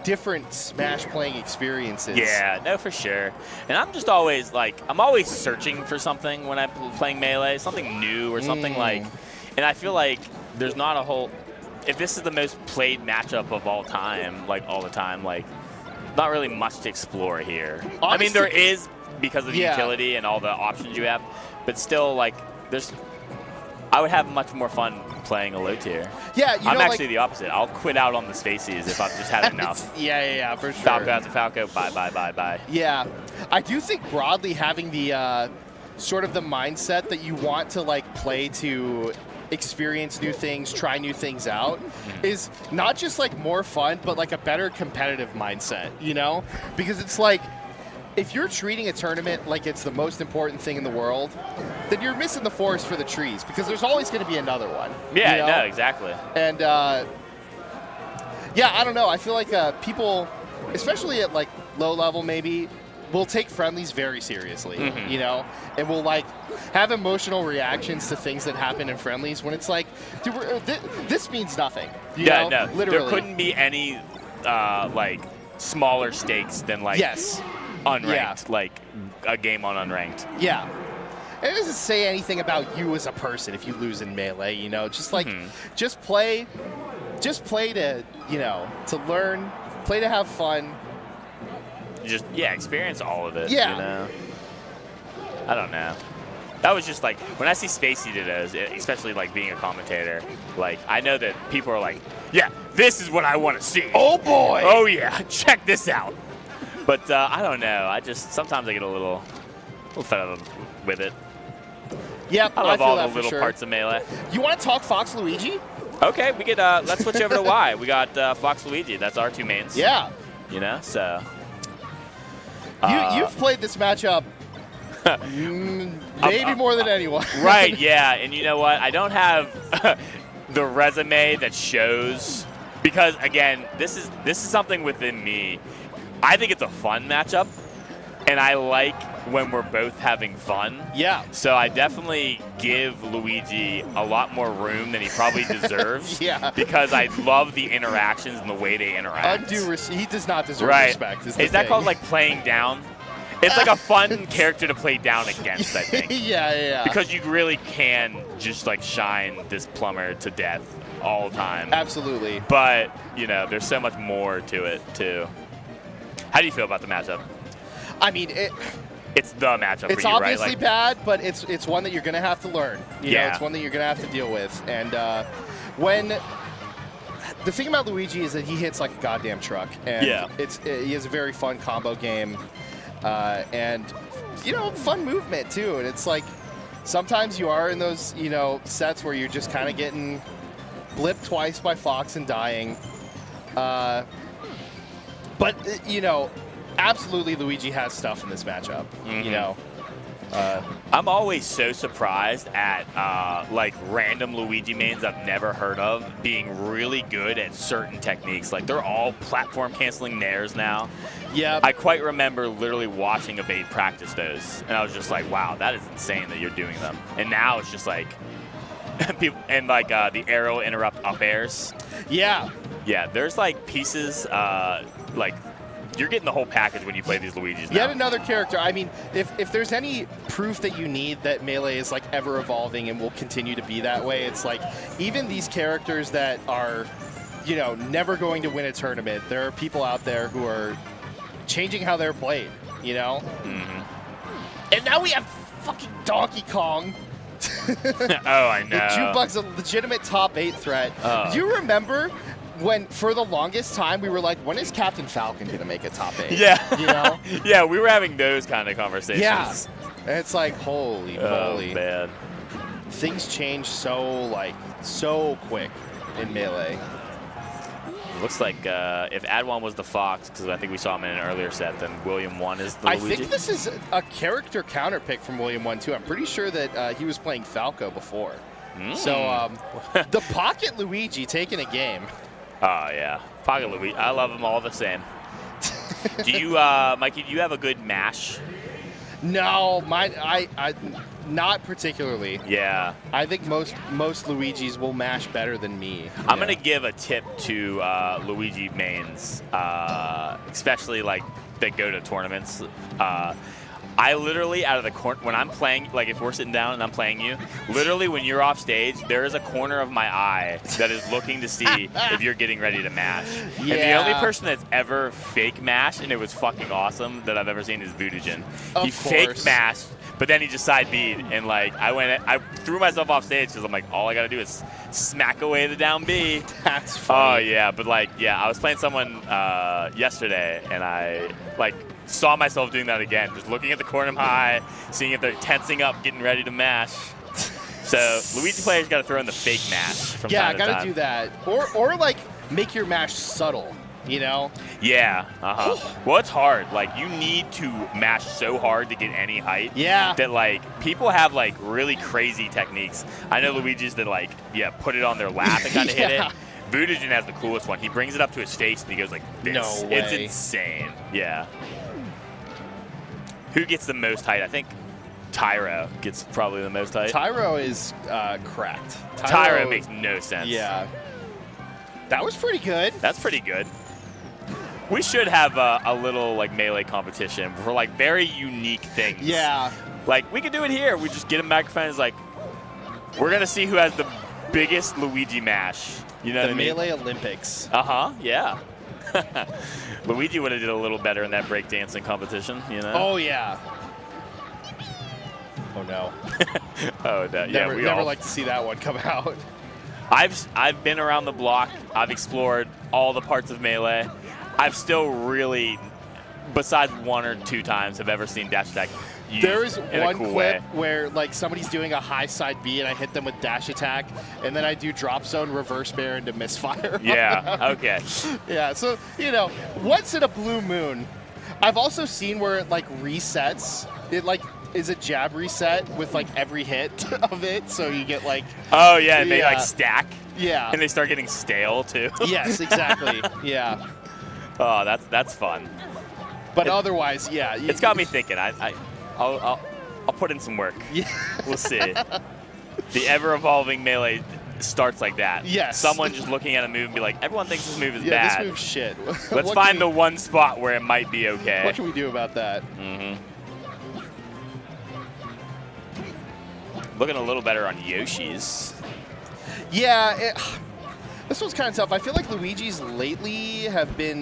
different Smash playing experiences. Yeah, no, for sure. And I'm just always like, I'm always searching for something when I'm playing Melee, something new or something like, and I feel like there's not a whole, if this is the most played matchup of all time, like all the time, like not really much to explore here. Honestly, I mean, there is, because of the utility and all the options you have, but still, like, I would have much more fun playing a low tier. Yeah, I'm actually the opposite. I'll quit out on the spacies if I've just had enough. Yeah, for sure. Falco after Falco, bye. Yeah, I do think broadly having the sort of the mindset that you want to like play to experience new things, try new things out, is not just like more fun, but like a better competitive mindset, you know? Because it's like, if you're treating a tournament like it's the most important thing in the world, then you're missing the forest for the trees, because there's always going to be another one. Yeah, you know? No, exactly. And yeah, I don't know. I feel like people, especially at like low level maybe, will take friendlies very seriously, you know, and will like have emotional reactions to things that happen in friendlies when it's like, dude, this means nothing. You know? No, literally. There couldn't be any like smaller stakes than like unranked, like a game on unranked. Yeah. And it doesn't say anything about you as a person if you lose in Melee, you know, just like, just play to, you know, to learn, play to have fun. Just, experience all of it, you know? I don't know. That was just like, when I see Spacey do those, especially like being a commentator, like I know that people are like, yeah, this is what I want to see. Oh boy. Oh yeah, check this out. But I don't know. Sometimes I get a little fed up with it. Yep, I love feel all that the for little sure. parts of Melee. You want to talk Fox Luigi? Okay, we could. Let's switch over to Y. We got Fox Luigi. That's our two mains. Yeah. You know, so. You've played this matchup maybe more than anyone. Right, yeah. And you know what? I don't have the resume that shows, because, again, this is something within me. I think it's a fun matchup, and I like when we're both having fun. Yeah. So I definitely give Luigi a lot more room than he probably deserves. Yeah. Because I love the interactions and the way they interact. He does not deserve respect. Is that called like playing down? It's like a fun character to play down against, I think. Yeah. Because you really can just like shine this plumber to death all the time. Absolutely. But, you know, there's so much more to it, too. How do you feel about the matchup? I mean, it's the matchup it's for you, right? obviously Like, bad, but it's one that you're going to have to learn. You know, it's one that you're going to have to deal with. And the thing about Luigi is that he hits like a goddamn truck. And he has a very fun combo game. And, you know, fun movement, too. And it's like sometimes you are in those, you know, sets where you're just kind of getting blipped twice by Fox and dying. But, you know, absolutely Luigi has stuff in this matchup, you know. I'm always so surprised at like random Luigi mains I've never heard of being really good at certain techniques. Like they're all platform canceling nairs now. Yeah. I quite remember literally watching Abate practice those, and I was just like, wow, that is insane that you're doing them. And now it's just like people and like the arrow interrupt up airs. Yeah. Yeah, there's like pieces like. You're getting the whole package when you play these Luigis now. Yet another character. I mean, if there's any proof that you need that Melee is like ever evolving and will continue to be that way, it's like even these characters that are, you know, never going to win a tournament, there are people out there who are changing how they're played, you know? And now we have fucking Donkey Kong. Oh, I know. Jukebox, a legitimate top 8 threat. Do you remember when, for the longest time, we were like, when is Captain Falcon going to make a top 8? Yeah. You know? Yeah, we were having those kind of conversations. Yeah. And it's like, holy moly. Oh, man. Things change so quick in Melee. Looks like if Adwan was the Fox, because I think we saw him in an earlier set, then William 1 is the Luigi. I think this is a character counter pick from William 1, too. I'm pretty sure that he was playing Falco before. So the Pocket Luigi taking a game. Oh, yeah. Pocket Luigi. I love them all the same. Do you, Mikey, do you have a good mash? No, I not particularly. Yeah. I think most Luigis will mash better than me. I'm going to give a tip to Luigi mains, especially like that go to tournaments. I literally, out of the corner, when I'm playing, like if we're sitting down and I'm playing you, literally when you're off stage, there is a corner of my eye that is looking to see if you're getting ready to mash. Yeah. And the only person that's ever fake mashed, and it was fucking awesome, that I've ever seen is Vudijin. He fake mashed, but then he just side beat, and like I threw myself off stage because I'm like, all I gotta do is smack away the down B. That's funny. Oh yeah, but like, yeah, I was playing someone yesterday, and I like saw myself doing that again, just looking at the corner of my eye, seeing if they're tensing up, getting ready to mash. So Luigi players got to throw in the fake mash from time to time. Yeah, got to do that, or like make your mash subtle. You know? Yeah. Well, it's hard. Like, you need to mash so hard to get any height. Yeah. That, like, people have, like, really crazy techniques. I know Luigi's that, like, put it on their lap and kind of hit it. Vudijin has the coolest one. He brings it up to his face and he goes like this. No way. It's insane. Yeah. Who gets the most height? I think Tyro gets probably the most height. Tyro is cracked. Tyro makes no sense. Yeah. That was pretty good. That's pretty good. We should have a little like melee competition for like very unique things. Yeah. Like we could do it here. We just get a microphone. It's like we're gonna see who has the biggest Luigi mash. You know what I mean? The Melee Olympics. Yeah. Luigi would have did a little better in that breakdancing competition. You know? Oh yeah. Oh no. Oh no. Yeah. We never all like to see that one come out. I've been around the block. I've explored all the parts of Melee. I've still really, besides 1 or 2 times, have ever seen dash attack used There is in one a cool clip way. where like somebody's doing a high side B and I hit them with dash attack, and then I do drop zone reverse bear into misfire. Yeah. Okay. Yeah. So you know, once in a blue moon. I've also seen where it like resets. It like is a jab reset with like every hit of it, so you get like. Oh yeah, and they like stack. Yeah. And they start getting stale too. Yes, exactly. Yeah. Oh, that's fun. But otherwise, yeah. It's got me thinking. I'll put in some work. Yeah. We'll see. The ever-evolving Melee starts like that. Yes. Someone just looking at a move and be like, everyone thinks this move is yeah, bad. this move's shit. Let's find the one spot where it might be okay. What can we do about that? Looking a little better on Yoshi's. Yeah, this one's kind of tough. I feel like Luigi's lately have been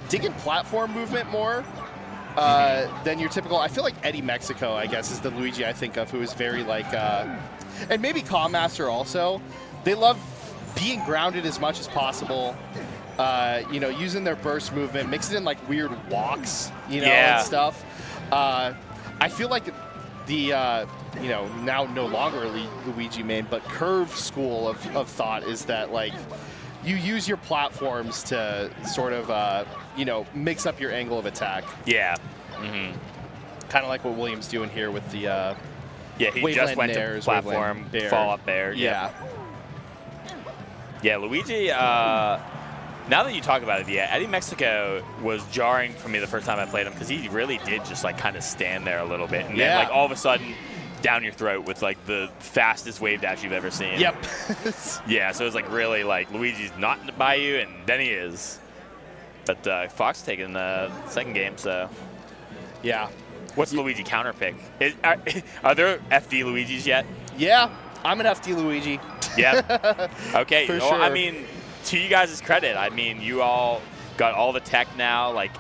digging platform movement more than your typical. I feel like Eddie Mexico, I guess, is the Luigi I think of, who is very like, and maybe Calm Master also. They love being grounded as much as possible. You know, using their burst movement, mixing in like weird walks, you know, and stuff. I feel like the you know, now no longer a Luigi main, but curve school of thought is that like you use your platforms to sort of you know, mix up your angle of attack. Yeah. Kind of like what William's doing here with the yeah, he Waveland just went Nares, to platform, fall up there. Yeah. Yeah, Luigi, now that you talk about it, yeah, Eddie Mexico was jarring for me the first time I played him because he really did just like kind of stand there a little bit. And then like all of a sudden, down your throat with like the fastest wave dash you've ever seen. Yep. Yeah, so it's like really like Luigi's not by you, and then he is. But Fox taking the second game, so. Yeah. What's Luigi counter pick? Are there FD Luigis yet? Yeah, I'm an FD Luigi. Yeah. Okay. For well, sure. I mean, to you guys' credit, I mean, you all got all the tech now. Like,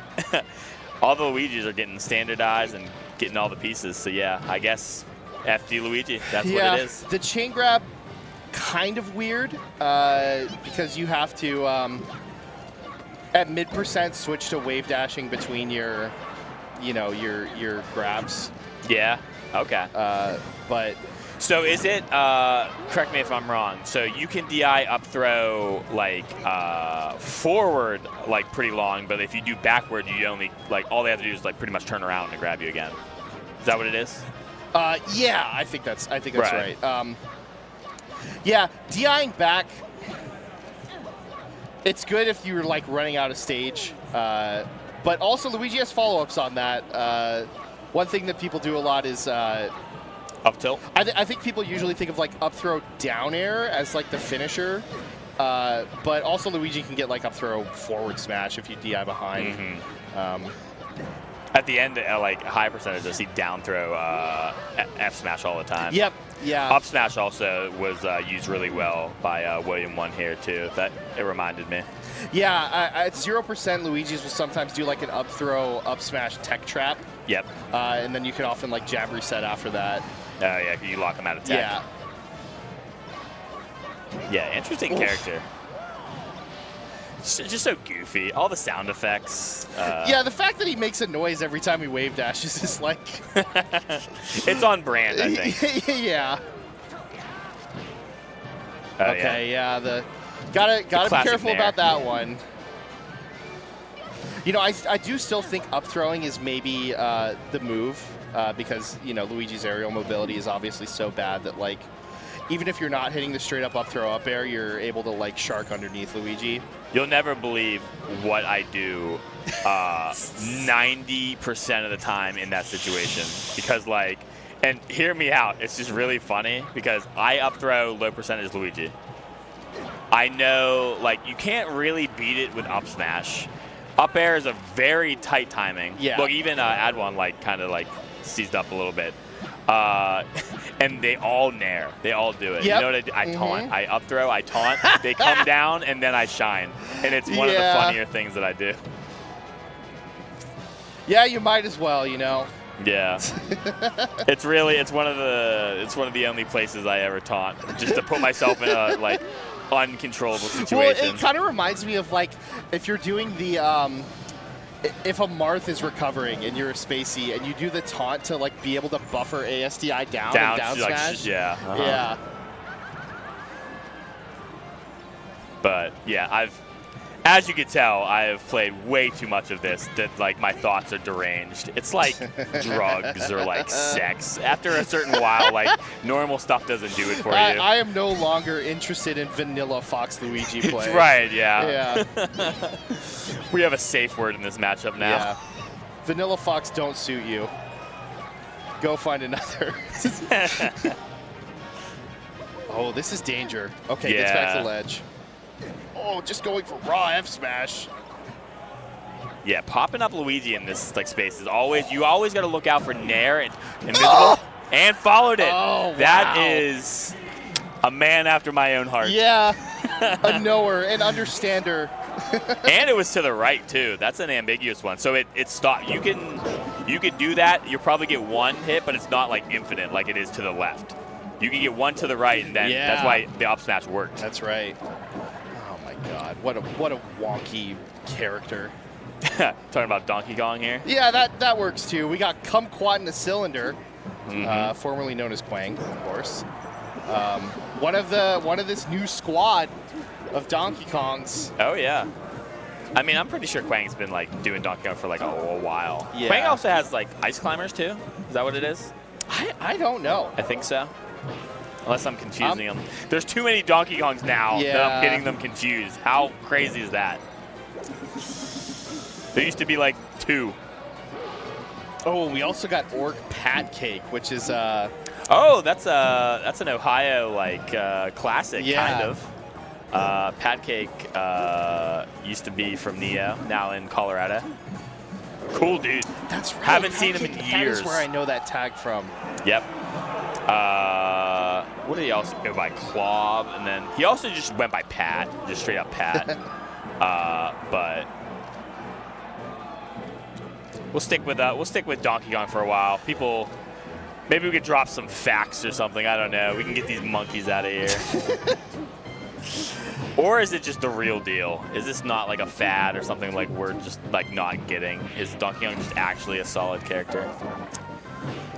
all the Luigis are getting standardized and getting all the pieces. So yeah, I guess FD Luigi. That's what it is. The chain grab, kind of weird, because you have to at mid % switch to wave dashing between your, you know, your grabs. Yeah. Okay. But so is it? Correct me if I'm wrong. So you can DI up throw like forward like pretty long, but if you do backward, you only like all they have to do is like pretty much turn around and grab you again. Is that what it is? Yeah, I think that's right. Yeah, DIing back. It's good if you're like running out of stage, but also Luigi has follow-ups on that. One thing that people do a lot is up tilt. I think people usually think of like up throw down air as like the finisher, but also Luigi can get like up throw forward smash if you DI behind. At the end, like a high percentage, I see down throw F smash all the time. Yep. Yeah. Up smash also was used really well by William 1 here too. That it reminded me. Yeah, at 0%, Luigi's will sometimes do like an up throw, up smash tech trap. Yep. And then you can often like jab reset after that. Yeah, you lock him out of tech. Yeah. Yeah, interesting character. Just so goofy. All the sound effects. Yeah, the fact that he makes a noise every time he wave dashes is like... It's on brand, I think. Yeah. Okay, yeah. Gotta be careful about that one. You know, I do still think up throwing is maybe the move because, you know, Luigi's aerial mobility is obviously so bad that, like, even if you're not hitting the straight up throw up air, you're able to like shark underneath Luigi. You'll never believe what I do 90% of the time in that situation. Because like, and hear me out, it's just really funny because I up throw low percentage Luigi. I know like you can't really beat it with up smash. Up air is a very tight timing. Yeah. Look, even Adwan like kind of like seized up a little bit. And they all nair. They all do it. Yep. You know what I do? I taunt. I up throw. I taunt. They come down, and then I shine. And it's one of the funnier things that I do. Yeah, you might as well, you know. Yeah. It's one of the only places I ever taunt, just to put myself in a like uncontrollable situation. Well, it kind of reminds me of like if you're doing the if a Marth is recovering and you're a Spacey and you do the taunt to like be able to buffer ASDI down and down smash. Like, yeah. Yeah. But yeah, as you can tell, I have played way too much of this that like my thoughts are deranged. It's like drugs or like sex. After a certain while, like normal stuff doesn't do it for you. I am no longer interested in vanilla Fox Luigi play. Right, yeah. Yeah. We have a safe word in this matchup now. Yeah. Vanilla Fox don't suit you. Go find another. Oh, this is danger. Okay, gets back to the ledge. Oh, just going for raw F smash. Yeah, popping up Luigi in this like space is always, you always got to look out for Nair and Invisible, and followed it. Oh, wow. That is a man after my own heart. Yeah, a knower, an understander. And it was to the right too. That's an ambiguous one. So it stopped. You could do that. You'll probably get one hit, but it's not like infinite like it is to the left. You can get one to the right, and then that's why the up smash worked. That's right. Oh my God, what a wonky character. Talking about Donkey Kong here. Yeah, that works too. We got Kumquat in the cylinder, formerly known as Quang, of course. One of this new squad of Donkey Kongs. Oh yeah. I mean, I'm pretty sure Quang's been like doing Donkey Kong for like a while. Yeah. Quang also has like ice climbers too. Is that what it is? I don't know. I think so. Unless I'm confusing them. There's too many Donkey Kongs now that I'm getting them confused. How crazy is that? There used to be like 2. Oh, we also got Orc Patcake, which is oh, that's an Ohio like classic kind of. Patcake used to be from Neo, now in Colorado. Cool dude. That's right. Haven't seen him in years. That is where I know that tag from. Yep. What did he also go by? Clob, and then he also just went by Pat, just straight up Pat. But we'll stick with Donkey Kong for a while. People, maybe we could drop some facts or something. I don't know. We can get these monkeys out of here. Or is it just the real deal? Is this not like a fad or something like we're just like not getting? Is Donkey Kong just actually a solid character?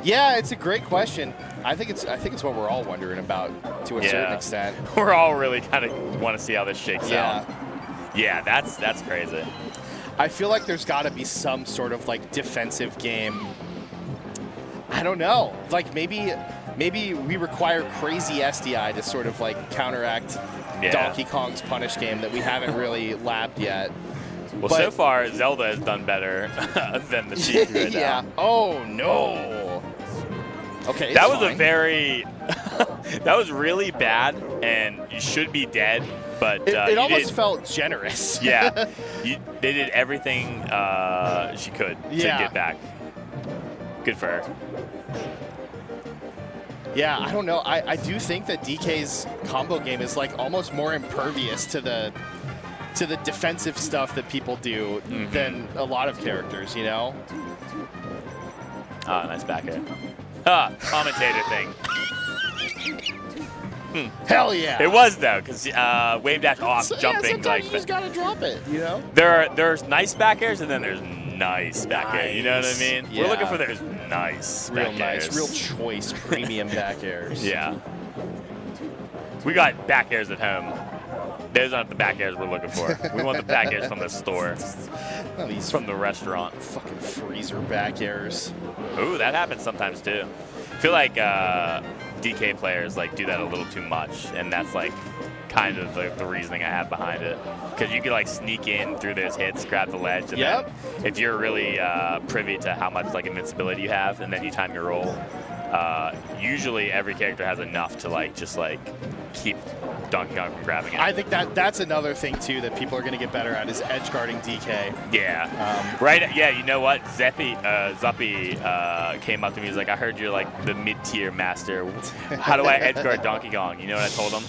Yeah, it's a great question. I think it's what we're all wondering about to a certain extent. We're all really kind of want to see how this shakes out. Yeah, that's crazy. I feel like there's got to be some sort of like defensive game. I don't know. Like maybe we require crazy SDI to sort of like counteract Donkey Kong's punish game that we haven't really labbed yet. Well, so far Zelda has done better than the Sheik right now. Oh no. Okay. That was a very that was really bad, and you should be dead. But it almost felt generous. Yeah, they did everything she could to get back. Good for her. Yeah, I don't know. I do think that DK's combo game is like almost more impervious to the defensive stuff that people do than a lot of characters, you know? Ah, nice back air. Commentator thing. Hell yeah. It was though, because wave dash off, jumping. Sometimes like, you just gotta drop it, you know? There's nice back airs and then there's nice back air. You know what I mean? Yeah. We're looking for there's nice back airs. Real choice premium back airs. Yeah. We got back airs at home. Those aren't the back airs we're looking for. We want the back airs from the store. Oh, these from the restaurant. Fucking freezer back airs. Ooh, that happens sometimes too. I feel like DK players like do that a little too much, and that's like kind of the reasoning I have behind it. Because you could like sneak in through those hits, grab the ledge, and then if you're really privy to how much like invincibility you have, and then you time your roll, usually every character has enough to like just like keep Donkey Kong from grabbing it. I think that's another thing too that people are going to get better at is edge guarding DK. Yeah. Right. Yeah. You know what? Zuppy came up to me. He's like, I heard you're like the mid-tier master. How do I edge guard Donkey Kong? You know what I told him?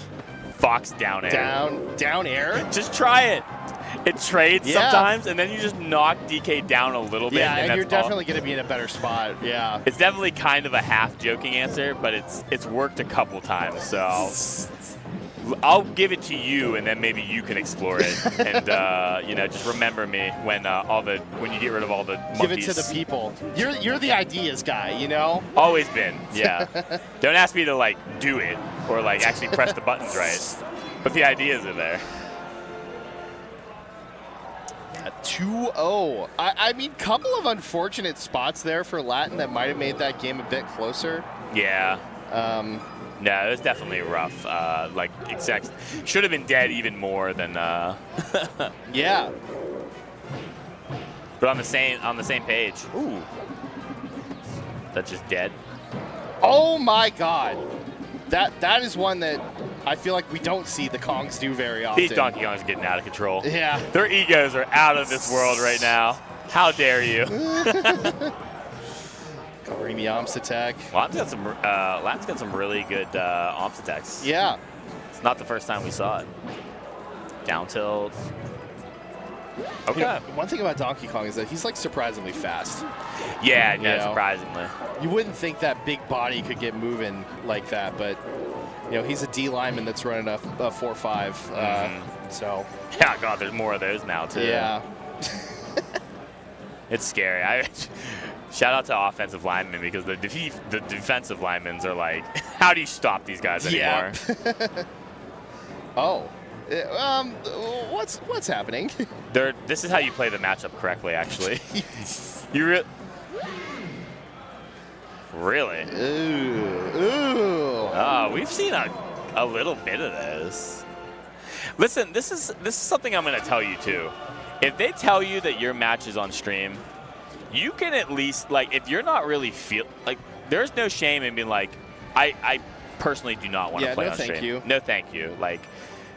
Fox down air. Down air? Just try it. It trades sometimes, and then you just knock DK down a little bit. Yeah, and you're that's definitely going to be in a better spot. Yeah. It's definitely kind of a half-joking answer, but it's worked a couple times, so I'll give it to you, and then maybe you can explore it. And you know, just remember me when you get rid of all the monkeys. Give it to the people. You're the ideas guy, you know. Always been, yeah. Don't ask me to like do it or like actually press the buttons right, but the ideas are there. 2-0. I mean, couple of unfortunate spots there for Latin that might have made that game a bit closer. Yeah. No, it was definitely rough. Like, should have been dead even more than. Yeah. But on the same page. Ooh. That's just dead. Oh my God. that is one that I feel like we don't see the Kongs do very often. These Donkey Kongs are getting out of control. Yeah. Their egos are out of this world right now. How dare you? Covering the Omps attack. Lam's got some really good Omps attacks. Yeah. It's not the first time we saw it. Down tilt. Okay. You know, one thing about Donkey Kong is that he's like surprisingly fast. Yeah, no, You know? surprisingly. You wouldn't think that big body could get moving like that, but you know, he's a D lineman that's running a 4.5. So. Yeah, God, there's more of those now too. Yeah. It's scary. Shout out to offensive linemen because the defensive linemen are like, how do you stop these guys anymore? Yeah. Oh. What's happening? This is how you play the matchup correctly, actually. Really? Ooh. We've seen a little bit of this. Listen, this is something I'm going to tell you too. If they tell you that your match is on stream, you can at least, like, if you're not really there's no shame in being like, I personally do not want to play on stream. Thank you. No, thank you. Like,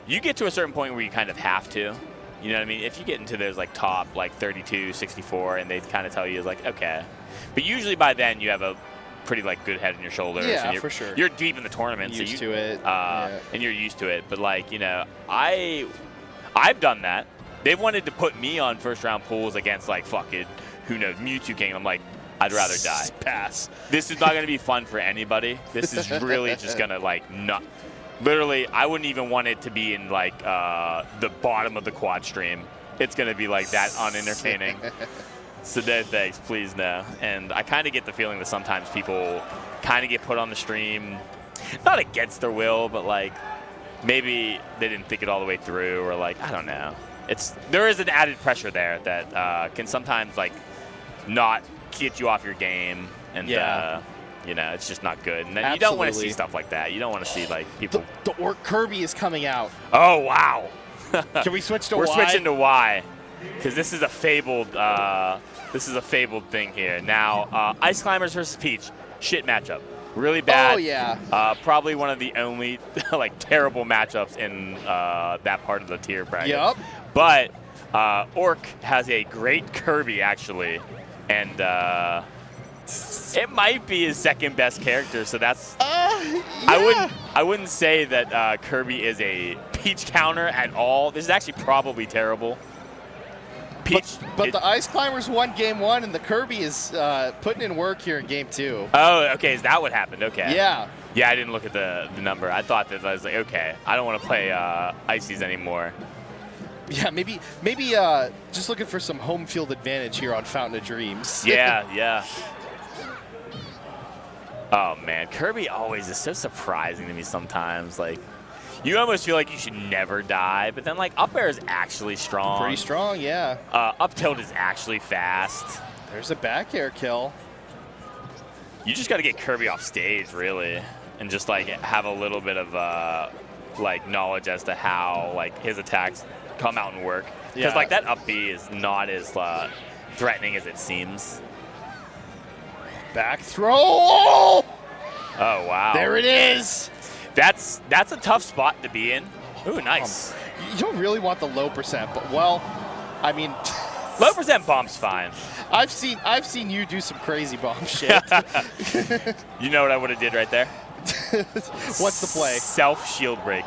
you get to a certain point where you kind of have to. You know what I mean? If you get into those like top like 32, 64, and they kind of tell you like, okay. But usually by then you have a pretty like good head on your shoulders. Yeah, and for sure. You're deep in the tournament, Used so to it. and you're used to it. But like, you know, I've done that. They wanted to put me on first round pools against like fucking who knows Mewtwo King. I'm like, I'd rather die. Pass. This is not going to be fun for anybody. This is really just going to like not. Literally, I wouldn't even want it to be in like the bottom of the quad stream. It's going to be like that unentertaining. So no thanks, please no. And I kind of get the feeling that sometimes people kind of get put on the stream, not against their will, but like maybe they didn't think it all the way through, or like, I don't know. There is an added pressure there that can sometimes like not get you off your game, and you know, it's just not good. And then you don't want to see stuff like that. You don't want to see like people. The Orc Kirby is coming out. Oh wow! Can we switch to We're Y? switching to Y, because this is a fabled. Thing here. Now, Ice Climbers versus Peach, shit matchup. Really bad. Oh yeah. Probably one of the only like terrible matchups in that part of the tier bracket. Yep. But Orc has a great Kirby actually, and it might be his second best character. So that's. Yeah. I wouldn't say that Kirby is a Peach counter at all. This is actually probably terrible. Peach, but the Ice Climbers won game 1, and the Kirby is putting in work here in game 2. Oh, okay. Is that what happened? Okay. Yeah. Yeah, I didn't look at the number. I thought that I was like, okay, I don't want to play Ices anymore. Yeah, maybe just looking for some home field advantage here on Fountain of Dreams. Yeah. Oh, man. Kirby always is so surprising to me sometimes. Like, you almost feel like you should never die, but then, like, up air is actually strong. Pretty strong, yeah. Up tilt is actually fast. There's a back air kill. You just got to get Kirby off stage, really, and just, like, have a little bit of, like, knowledge as to how, like, his attacks come out and work. Because, like, that up B is not as threatening as it seems. Back throw! Oh, wow. There it is! That's a tough spot to be in. Ooh, nice. You don't really want the low percent, but well, I mean, low percent bomb's fine. I've seen you do some crazy bomb shit. You know what I would have did right there? What's the play? Self shield break.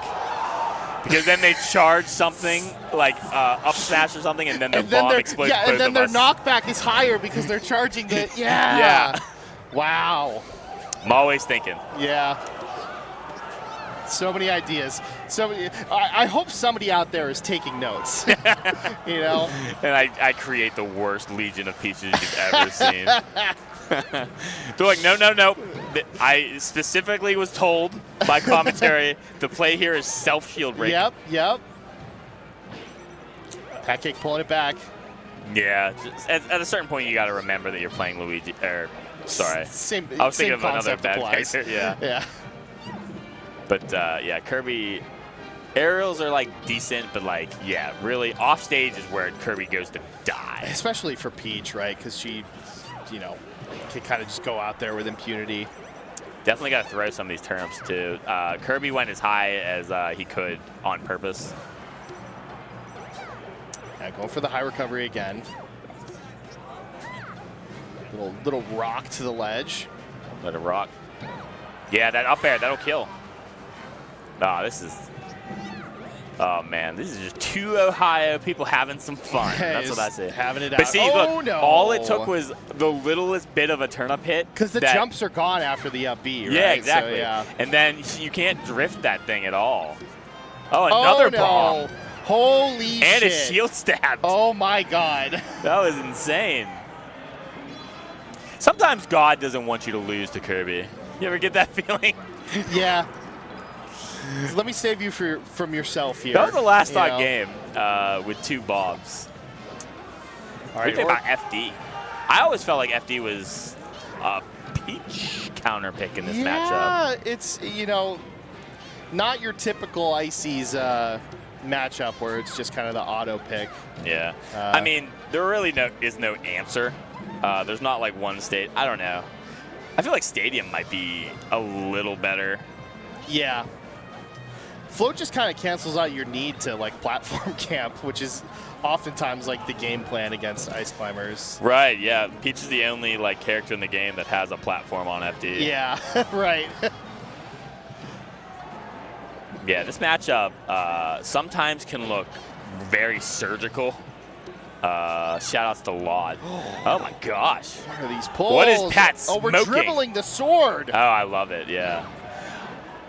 Because then they charge something like up smash or something, and then the bomb explodes. Yeah, and then their knockback is higher because they're charging the. Yeah. Wow. I'm always thinking. Yeah. So many ideas. I hope somebody out there is taking notes. You know. And I create the worst Legion of Peaches you've ever seen. They're like, no. I specifically was told by commentary the play here is self-shield break. Yep. Patcake pulling it back. Yeah. At a certain point, you got to remember that you're playing Luigi. Sorry. Same. I was same thinking of another bad applies. character. Yeah. But yeah, Kirby aerials are like decent, but like really off stage is where Kirby goes to die. Especially for Peach, right? Because she, you know, can kind of just go out there with impunity. Definitely got to throw some of these turnips, too. Kirby went as high as he could on purpose. Yeah, going for the high recovery again. Little rock to the ledge. Let it rock. Yeah, that up air, that'll kill. Oh, this is... Oh, man, this is just two Ohio people having some fun. That's what I say. Having it out. But see, look, no. all it took was the littlest bit of a turnip hit. Because the jumps are gone after the up B, right? Yeah, exactly. So, yeah. And then you can't drift that thing at all. Oh, another bomb. Holy shit. And a shield stab. Oh, my God. That was insane. Sometimes God doesn't want you to lose to Kirby. You ever get that feeling? Yeah. Let me save you from yourself here. That was the last thought game with 2 Bobs. All What do you think about FD? I always felt like FD was a Peach counter pick in this matchup. Yeah, it's, you know, not your typical Icy's matchup where it's just kind of the auto pick. Yeah. I mean, there really is no answer. There's not like one state. I don't know. I feel like Stadium might be a little better. Yeah. Float just kind of cancels out your need to like platform camp, which is oftentimes like the game plan against ice climbers. Right, yeah. Peach is the only like character in the game that has a platform on FD. Yeah, right. Yeah, this matchup sometimes can look very surgical. Shout outs to Laud. Oh my gosh. What are these pulls? What is Pat smoking? Oh, we're dribbling the sword. Oh, I love it, yeah.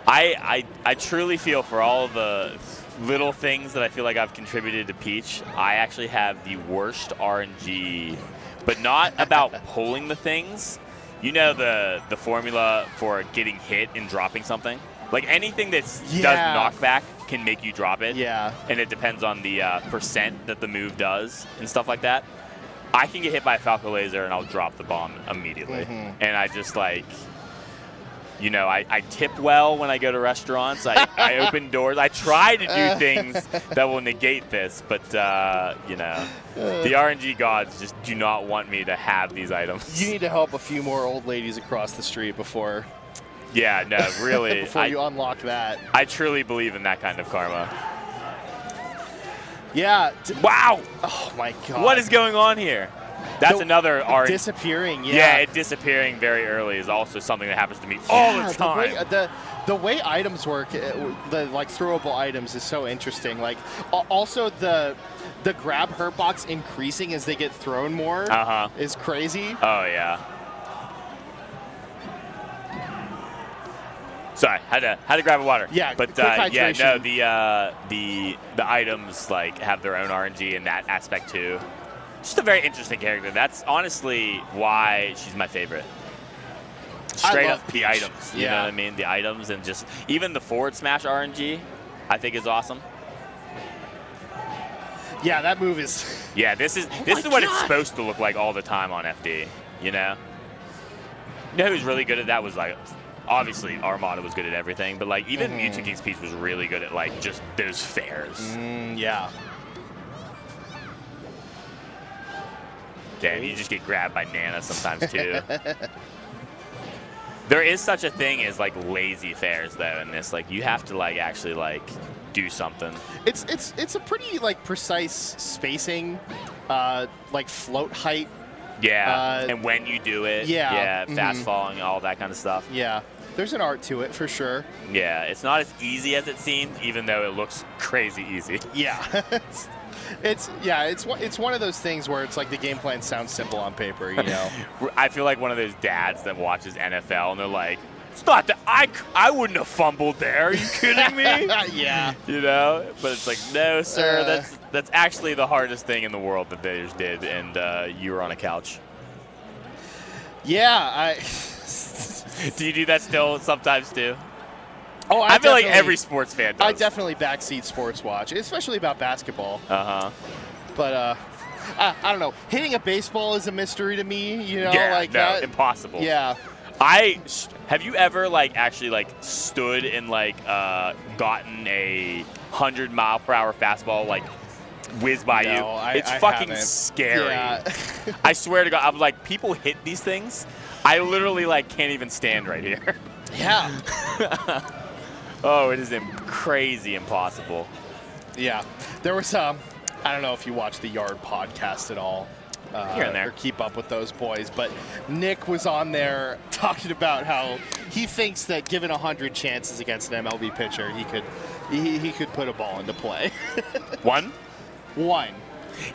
I truly feel for all the little things that I feel like I've contributed to Peach, I actually have the worst RNG, but not about pulling the things. You know the formula for getting hit and dropping something? Like anything that does knockback can make you drop it. Yeah. And it depends on the percent that the move does and stuff like that. I can get hit by a Falco Laser and I'll drop the bomb immediately. And I just like, you know, I tip well when I go to restaurants. I open doors. I try to do things that will negate this, but, you know, the RNG gods just do not want me to have these items. You need to help a few more old ladies across the street before... Yeah, no, really. Before you unlock that. I truly believe in that kind of karma. Yeah. Wow. Oh, my God. What is going on here? That's another RNG. Disappearing, yeah. Yeah, it disappearing very early is also something that happens to me all the time. The way items work, the like throwable items is so interesting. Like also the grab hurt box increasing as they get thrown more is crazy. Oh yeah. Sorry, had to grab a water. Yeah, but yeah, no, the items like have their own RNG in that aspect too. Just a very interesting character. That's honestly why she's my favorite. Straight up the items. You know what I mean? The items and just even the forward smash RNG, I think is awesome. Yeah, that move is. Yeah, this is what it's supposed to look like all the time on FD. You know. You know who's really good at that was like. Obviously, Armada was good at everything, but like even Mewtwo King's Peach was really good at like just those fairs. Yeah. Damn, you just get grabbed by Nana sometimes too. There is such a thing as like lazy fairs though in this. Like you have to like actually like do something. It's a pretty like precise spacing, like float height. Yeah, and when you do it. Yeah, fast falling, all that kind of stuff. Yeah, there's an art to it for sure. Yeah, it's not as easy as it seems, even though it looks crazy easy. Yeah. It's one of those things where it's like the game plan sounds simple on paper, you know. I feel like one of those dads that watches NFL and they're like, it's not that I wouldn't have fumbled there. Are you kidding me? Yeah. You know, but it's like, no, sir. That's actually the hardest thing in the world that they just did, and you were on a couch. Yeah, Do you do that still sometimes too? Oh, I feel like every sports fan does. I definitely backseat sports watch, especially about basketball. But I don't know. Hitting a baseball is a mystery to me. You know, like that. Impossible. Yeah. Have you ever like actually like stood and like gotten a 100-mile-per-hour fastball like whiz by you? It's fucking scary. Yeah. I swear to God, I'm like, people hit these things. I literally like can't even stand right here. Yeah. Oh, it is crazy impossible. Yeah. There was I don't know if you watch the Yard podcast at all. Here and there. Or keep up with those boys, but Nick was on there talking about how he thinks that given 100 chances against an MLB pitcher, he could put a ball into play. One?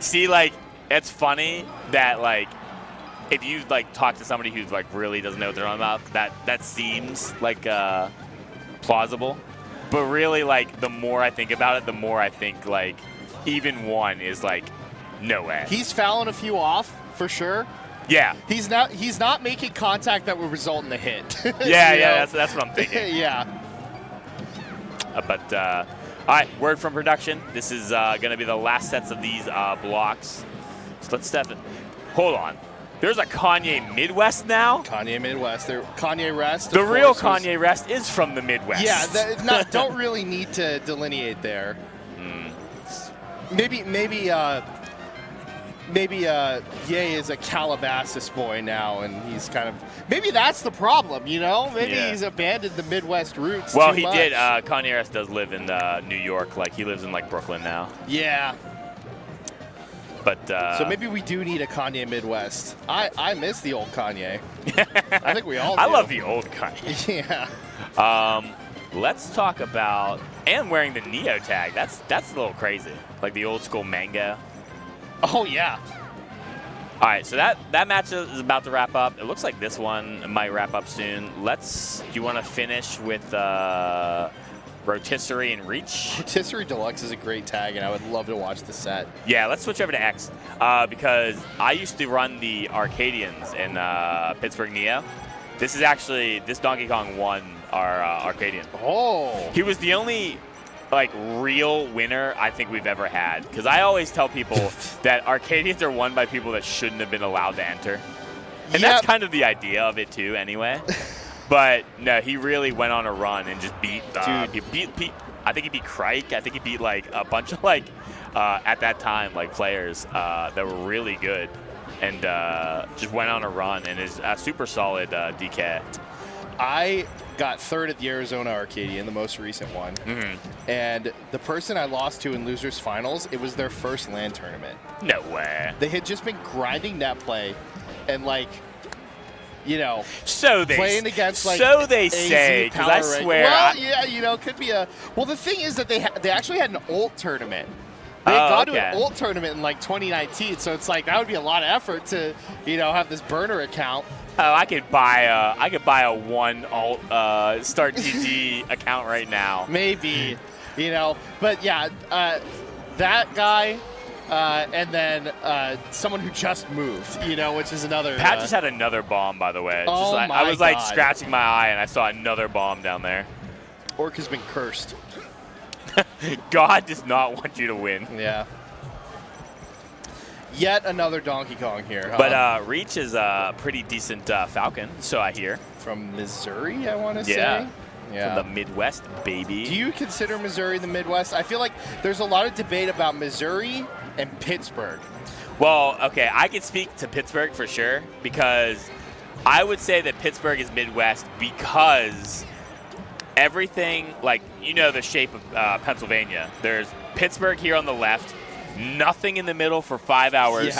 See, like, it's funny that, like, if you, like, talk to somebody who's, like, really doesn't know what they're on about, that seems, like, plausible. But really, like, the more I think about it, the more I think, like, even one is, like, no way. He's fouling a few off, for sure. Yeah. He's not making contact that would result in a hit. Yeah, that's what I'm thinking. Yeah. But, all right, word from production. This is going to be the last sets of these blocks. So let's step in. Hold on. There's a Kanye Midwest now? Kanye Midwest. Kanye Rest. The real Kanye Rest is from the Midwest. Yeah, don't really need to delineate there. Maybe Ye is a Calabasas boy now, and he's kind of maybe that's the problem, you know? Maybe he's abandoned the Midwest roots. Well, too he much. did. Kanye West does live in New York, like he lives in like Brooklyn now. Yeah. But so maybe we do need a Kanye Midwest. I miss the old Kanye. I think we all do. I love the old Kanye. Yeah. Let's talk about and wearing the Neo tag. That's a little crazy, like the old school mango. Oh, yeah. All right, so that match is about to wrap up. It looks like this one might wrap up soon. Do you want to finish with Rotisserie and Reesch? Rotisserie Deluxe is a great tag, and I would love to watch the set. Yeah, let's switch over to X because I used to run the Arcadians in Pittsburgh Neo. This Donkey Kong won our Arcadian. Oh. He was the only like real winner I think we've ever had, because I always tell people that Arcadians are won by people that shouldn't have been allowed to enter, and that's kind of the idea of it too anyway. But no, he really went on a run and just beat I think he beat Crike. I think he beat like a bunch of like at that time like players that were really good, and just went on a run and is a super solid DK. I got third at the Arizona Arcadian, the most recent one. And the person I lost to in Losers Finals, it was their first LAN tournament. No way. They had just been grinding net play and, like, you know, playing against, like, so they say, because I swear. Well, yeah, you know, could be a... Well, the thing is that they actually had an ult tournament. They got to an ult tournament in, like, 2019, so it's like that would be a lot of effort to, you know, have this burner account. Oh, I could buy a one alt start GG account right now. Maybe, you know, but yeah, that guy, and then someone who just moved, you know, which is another. Pat just had another bomb, by the way. Oh just, my I was like God. scratching my eye, and I saw another bomb down there. Orc has been cursed. God does not want you to win. Yeah. Yet another Donkey Kong here. Huh? But Reesch is a pretty decent Falcon, so I hear. From Missouri, I want to say. Yeah. From the Midwest, baby. Do you consider Missouri the Midwest? I feel like there's a lot of debate about Missouri and Pittsburgh. Well, okay, I can speak to Pittsburgh for sure, because I would say that Pittsburgh is Midwest because everything, like, you know the shape of Pennsylvania. There's Pittsburgh here on the left, nothing in the middle for 5 hours,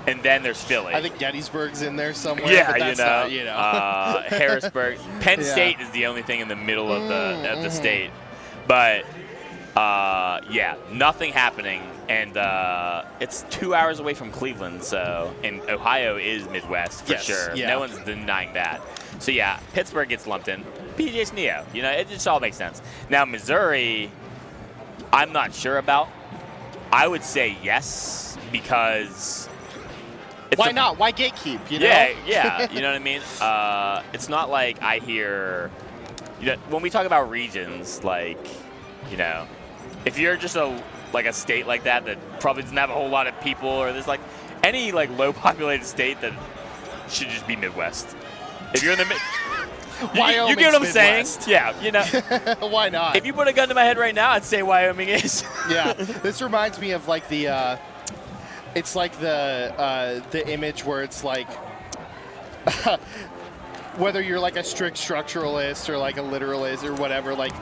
and then there's Philly. I think Gettysburg's in there somewhere. Yeah, but that's not, you know. Harrisburg. Penn State is the only thing in the middle of the state. But, yeah, nothing happening. And it's 2 hours away from Cleveland, and Ohio is Midwest for sure. Yeah. No one's denying that. So, yeah, Pittsburgh gets lumped in. PJ's Neo. You know, it just all makes sense. Now, Missouri, I'm not sure about. I would say yes, because... Why not? Why gatekeep, you know? Yeah, you know what I mean? It's not like I hear... You know, when we talk about regions, like, you know, if you're just a state like that probably doesn't have a whole lot of people, or there's, like, any, like, low-populated state that should just be Midwest. If you're in the... you get what I'm saying? Yeah, you know. Why not? If you put a gun to my head right now, I'd say Wyoming is. Yeah, this reminds me of like the, it's like the image where it's like, whether you're like a strict structuralist or like a literalist or whatever, like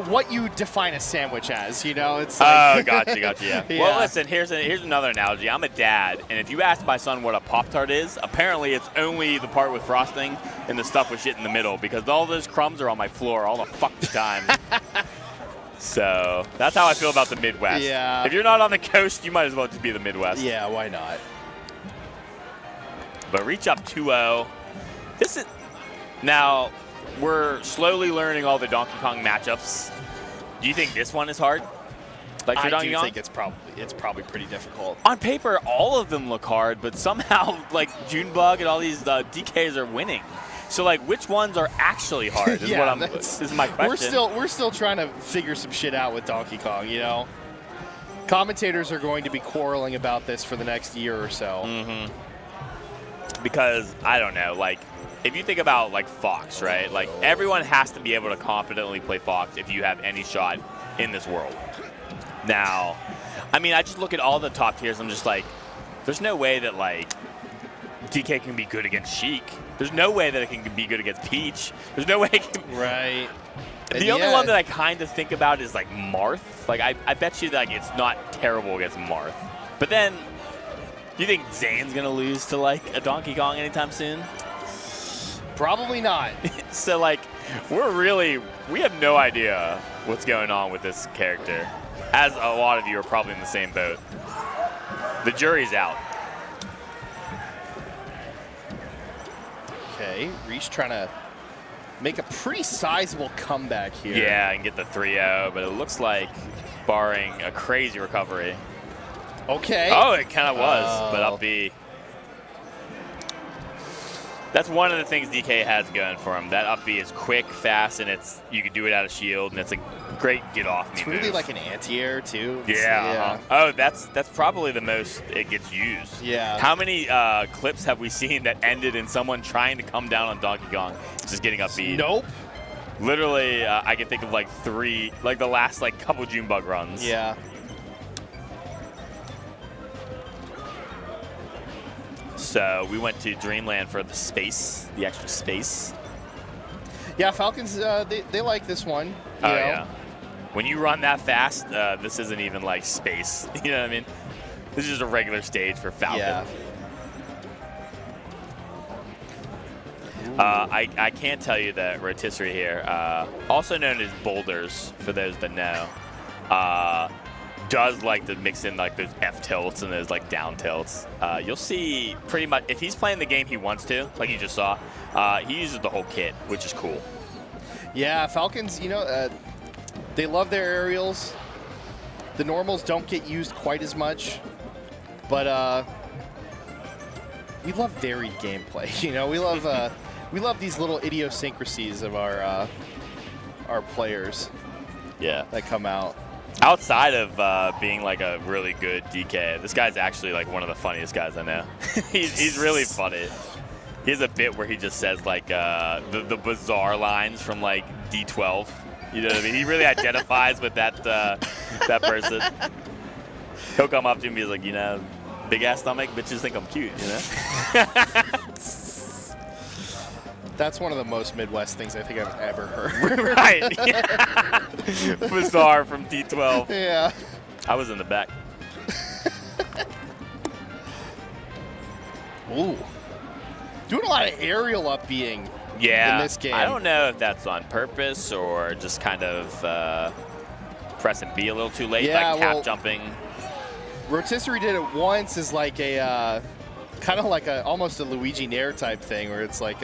what you define a sandwich as, you know? It's like gotcha, yeah. Well, listen, here's another analogy. I'm a dad, and if you ask my son what a Pop-Tart is, apparently it's only the part with frosting and the stuff with shit in the middle, because all those crumbs are on my floor all the fucking time. So that's how I feel about the Midwest. Yeah. If you're not on the coast, you might as well just be the Midwest. Yeah, why not? But Reesch up 2-0. This is now we're slowly learning all the Donkey Kong matchups. Do you think this one is hard? Like for Donkey Kong? I do think it's probably pretty difficult. On paper, all of them look hard, but somehow like Junebug and all these DKs are winning. So like, which ones are actually hard? Is this is my question. We're still trying to figure some shit out with Donkey Kong. You know, commentators are going to be quarreling about this for the next year or so. Mm-hmm. Because I don't know, like. If you think about, like, Fox, right? Like, everyone has to be able to competently play Fox if you have any shot in this world. Now, I mean, I just look at all the top tiers. I'm just like, there's no way that, like, DK can be good against Sheik. There's no way that it can be good against Peach. There's no way it can. Right. The only one that I kind of think about is, like, Marth. Like, I bet you that, like, it's not terrible against Marth. But then, do you think Zane's going to lose to, like, a Donkey Kong anytime soon? Probably not. So, like, we have no idea what's going on with this character, as a lot of you are probably in the same boat. The jury's out. Okay, Reesch trying to make a pretty sizable comeback here. Yeah, and get the 3-0, but it looks like, barring a crazy recovery. Okay. Oh, it kind of was, but up B. That's one of the things DK has going for him. That up B is quick, fast, and you can do it out of shield, and it's a great get-off me It's really move. like an anti-air, too. Yeah. Oh, that's probably the most it gets used. Yeah. How many clips have we seen that ended in someone trying to come down on Donkey Kong, just getting up B? Nope. Literally, I can think of like 3, like the last like couple Junebug runs. Yeah. So we went to Dreamland for the extra space. Yeah, Falcons, they like this one. Oh, yeah. When you run that fast, this isn't even like space. You know what I mean? This is just a regular stage for Falcon. Yeah. I can't tell you that rotisserie here, also known as boulders, for those that know, does like to mix in like those F tilts and those like down tilts. You'll see pretty much, if he's playing the game he wants to, like you just saw, he uses the whole kit, which is cool. Yeah, Falcons, you know, they love their aerials. The normals don't get used quite as much, but we love varied gameplay. You know, we love these little idiosyncrasies of our players. Yeah. That come out. Outside of being like a really good DK, this guy's actually like one of the funniest guys I know. he's really funny. He has a bit where he just says like the bizarre lines from like D12. You know what I mean? He really identifies with that that person. He'll come up to me and be like, you know, big ass stomach, bitches think I'm cute, you know? That's one of the most Midwest things I think I've ever heard. Right. Yeah. Bizarre from D12. Yeah. I was in the back. Ooh. Doing a lot of aerial up-being in this game. I don't know if that's on purpose or just kind of pressing B a little too late, like cap jumping. Rotisserie did it once as like a kind of like almost a Luigi Nair type thing, where it's like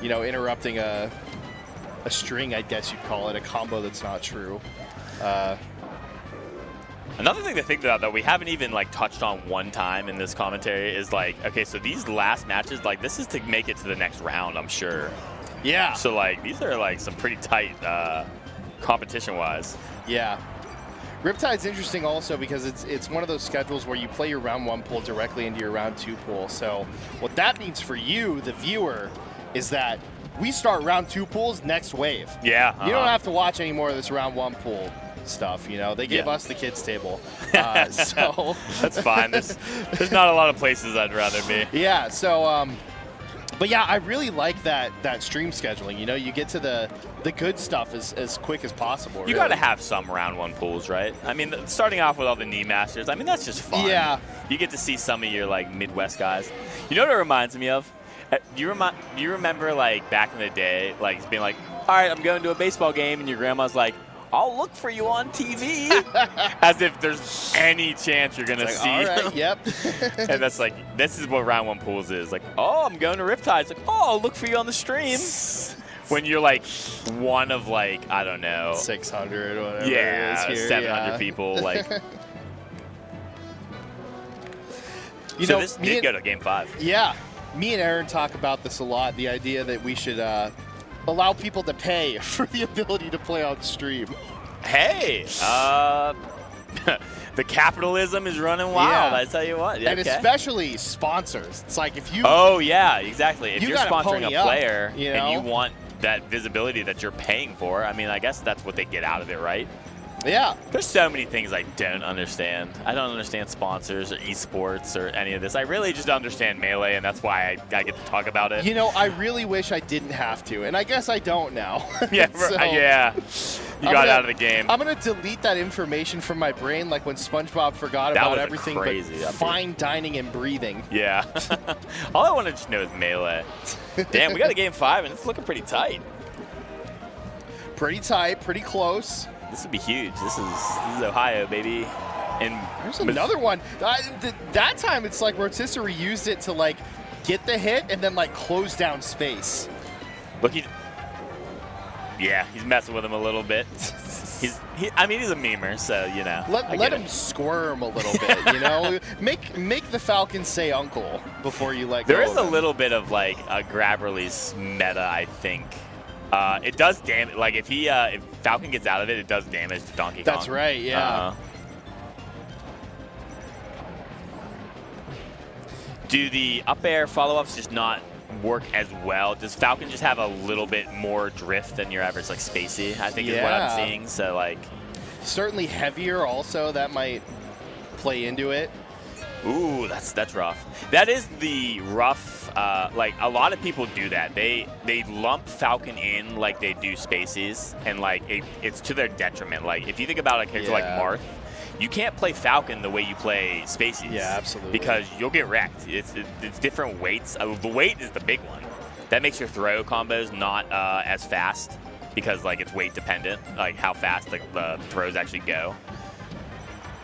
you know, interrupting a string, I guess you'd call it, a combo that's not true. Another thing to think about that we haven't even like touched on one time in this commentary is like, okay, so these last matches, like this is to make it to the next round, I'm sure. Yeah. So like these are like some pretty tight competition-wise. Yeah. Riptide's interesting also because it's one of those schedules where you play your round 1 pool directly into your round 2 pool. So what that means for you, the viewer, is that we start round 2 pools next wave. Yeah. You don't have to watch any more of this round 1 pool stuff, you know. They give us the kids table. So that's fine. There's not a lot of places I'd rather be. Yeah, so But yeah, I really like that stream scheduling. You know, you get to the good stuff as quick as possible. You got to have some round 1 pools, right? I mean, starting off with all the knee masters, I mean, that's just fun. Yeah. You get to see some of your, like, Midwest guys. You know what it reminds me of? Do you remember, like, back in the day, like, being like, all right, I'm going to a baseball game, and your grandma's like, I'll look for you on TV. As if there's any chance you're going to see. All right, yep. And that's like, this is what round 1 pools is. Like, oh, I'm going to Riptide. It's like, oh, I'll look for you on the stream. When you're like one of like, I don't know. 600 or whatever yeah, it is here. 700 people. Like. So this did go to Game 5. Yeah. Me and Aaron talk about this a lot, the idea that we should allow people to pay for the ability to play on stream. Hey, the capitalism is running wild. I tell you what. And especially sponsors. It's like if you. Oh yeah, exactly. If you're sponsoring a player you know? and you want that visibility that you're paying for, I mean, I guess that's what they get out of it, right? Yeah. There's so many things I don't understand. I don't understand sponsors or esports or any of this. I really just understand Melee, and that's why I get to talk about it. You know, I really wish I didn't have to, and I guess I don't now. Yeah, so, yeah. You got out of the game. I'm going to delete that information from my brain like when SpongeBob forgot about everything but fine dining and breathing. Yeah. All I want to just know is Melee. Damn, we got a Game 5, and it's looking pretty tight. Pretty tight, pretty close. This would be huge. This is Ohio, baby. And there's another one. That time, it's like Rotisserie used it to like get the hit and then like close down space. Look, he's messing with him a little bit. I mean, he's a memer, so you know. Let him squirm a little bit, you know. Make the Falcon say uncle before you let go. There is a little bit of like a grab release meta, I think. It does damage. Like if Falcon gets out of it, it does damage to Donkey Kong. That's right. Yeah. Do the up air follow-ups just not work as well? Does Falcon just have a little bit more drift than your average like Spacey? I think is what I'm seeing. So like, certainly heavier. Also, that might play into it. Ooh, that's rough. That is the rough. Like a lot of people do that. They lump Falcon in like they do Spaceys, and like it's to their detriment. Like if you think about a character like Marth, you can't play Falcon the way you play Spaceys. Yeah, absolutely. Because you'll get wrecked. It's different weights. The weight is the big one. That makes your throw combos not as fast because like it's weight dependent, like how fast the throws actually go.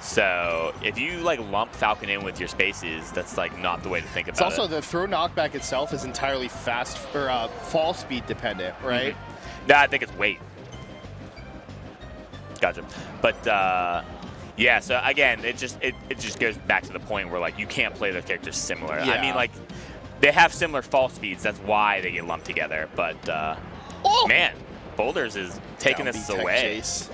So if you like lump Falcon in with your Spaces, that's like not the way to think about it. It's also the throw knockback itself is entirely fast or fall speed dependent, right? Mm-hmm. No, I think it's weight. Gotcha. But yeah, so again, it just goes back to the point where like you can't play the characters similar. Yeah. I mean, like they have similar fall speeds. That's why they get lumped together. But man, Boulders is taking this away. Chase.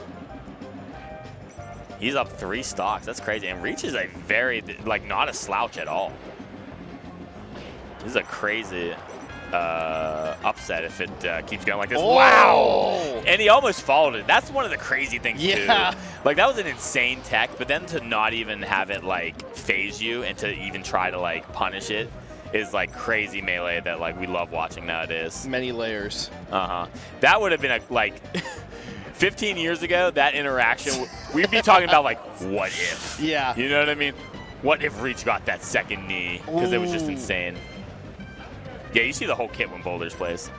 He's up 3 stocks. That's crazy. And Reesch is a very, like, not a slouch at all. This is a crazy upset if it keeps going like this. Oh. Wow! And he almost followed it. That's one of the crazy things, too. Yeah. Like, that was an insane tech, but then to not even have it, like, phase you and to even try to, like, punish it is, like, crazy Melee that, like, we love watching nowadays. Many layers. Uh-huh. That would have been, a, like... 15 years ago, that interaction, we'd be talking about, like, what if? Yeah. You know what I mean? What if Reesch got that second knee? Because it was just insane. Yeah, you see the whole kit when Boulders plays.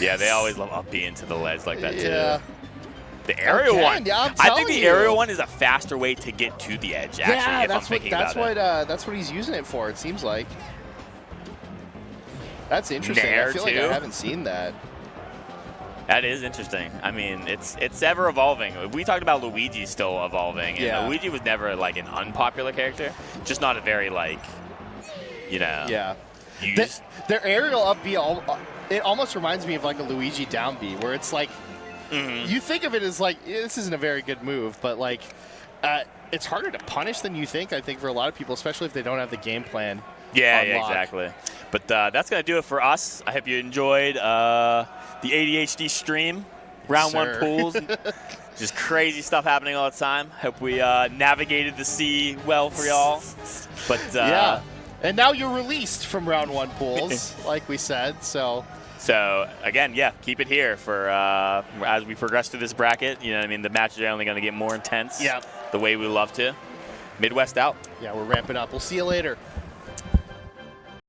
Yeah, they always love up being to the ledge like that, too. The aerial one. Yeah, I think the aerial one is a faster way to get to the edge, actually, yeah, if I'm thinking about it. That's what he's using it for, it seems like. That's interesting. Nair I feel like I haven't seen that. That is interesting. I mean, it's ever evolving. We talked about Luigi still evolving, and Luigi was never like an unpopular character, just not a very like, you know. Yeah. Used. Their aerial up B, it almost reminds me of like a Luigi down B, where it's like, you think of it as like this isn't a very good move, but like, it's harder to punish than you think. I think for a lot of people, especially if they don't have the game plan. Yeah, exactly. But that's going to do it for us. I hope you enjoyed the ADHD stream, round 1 pools. Just crazy stuff happening all the time. Hope we navigated the sea well for y'all. But yeah. And now you're released from round 1 pools, like we said. So again, yeah, keep it here for as we progress through this bracket. You know what I mean? The matches are only going to get more intense. Yeah. The way we love to. Midwest out. Yeah, we're ramping up. We'll see you later.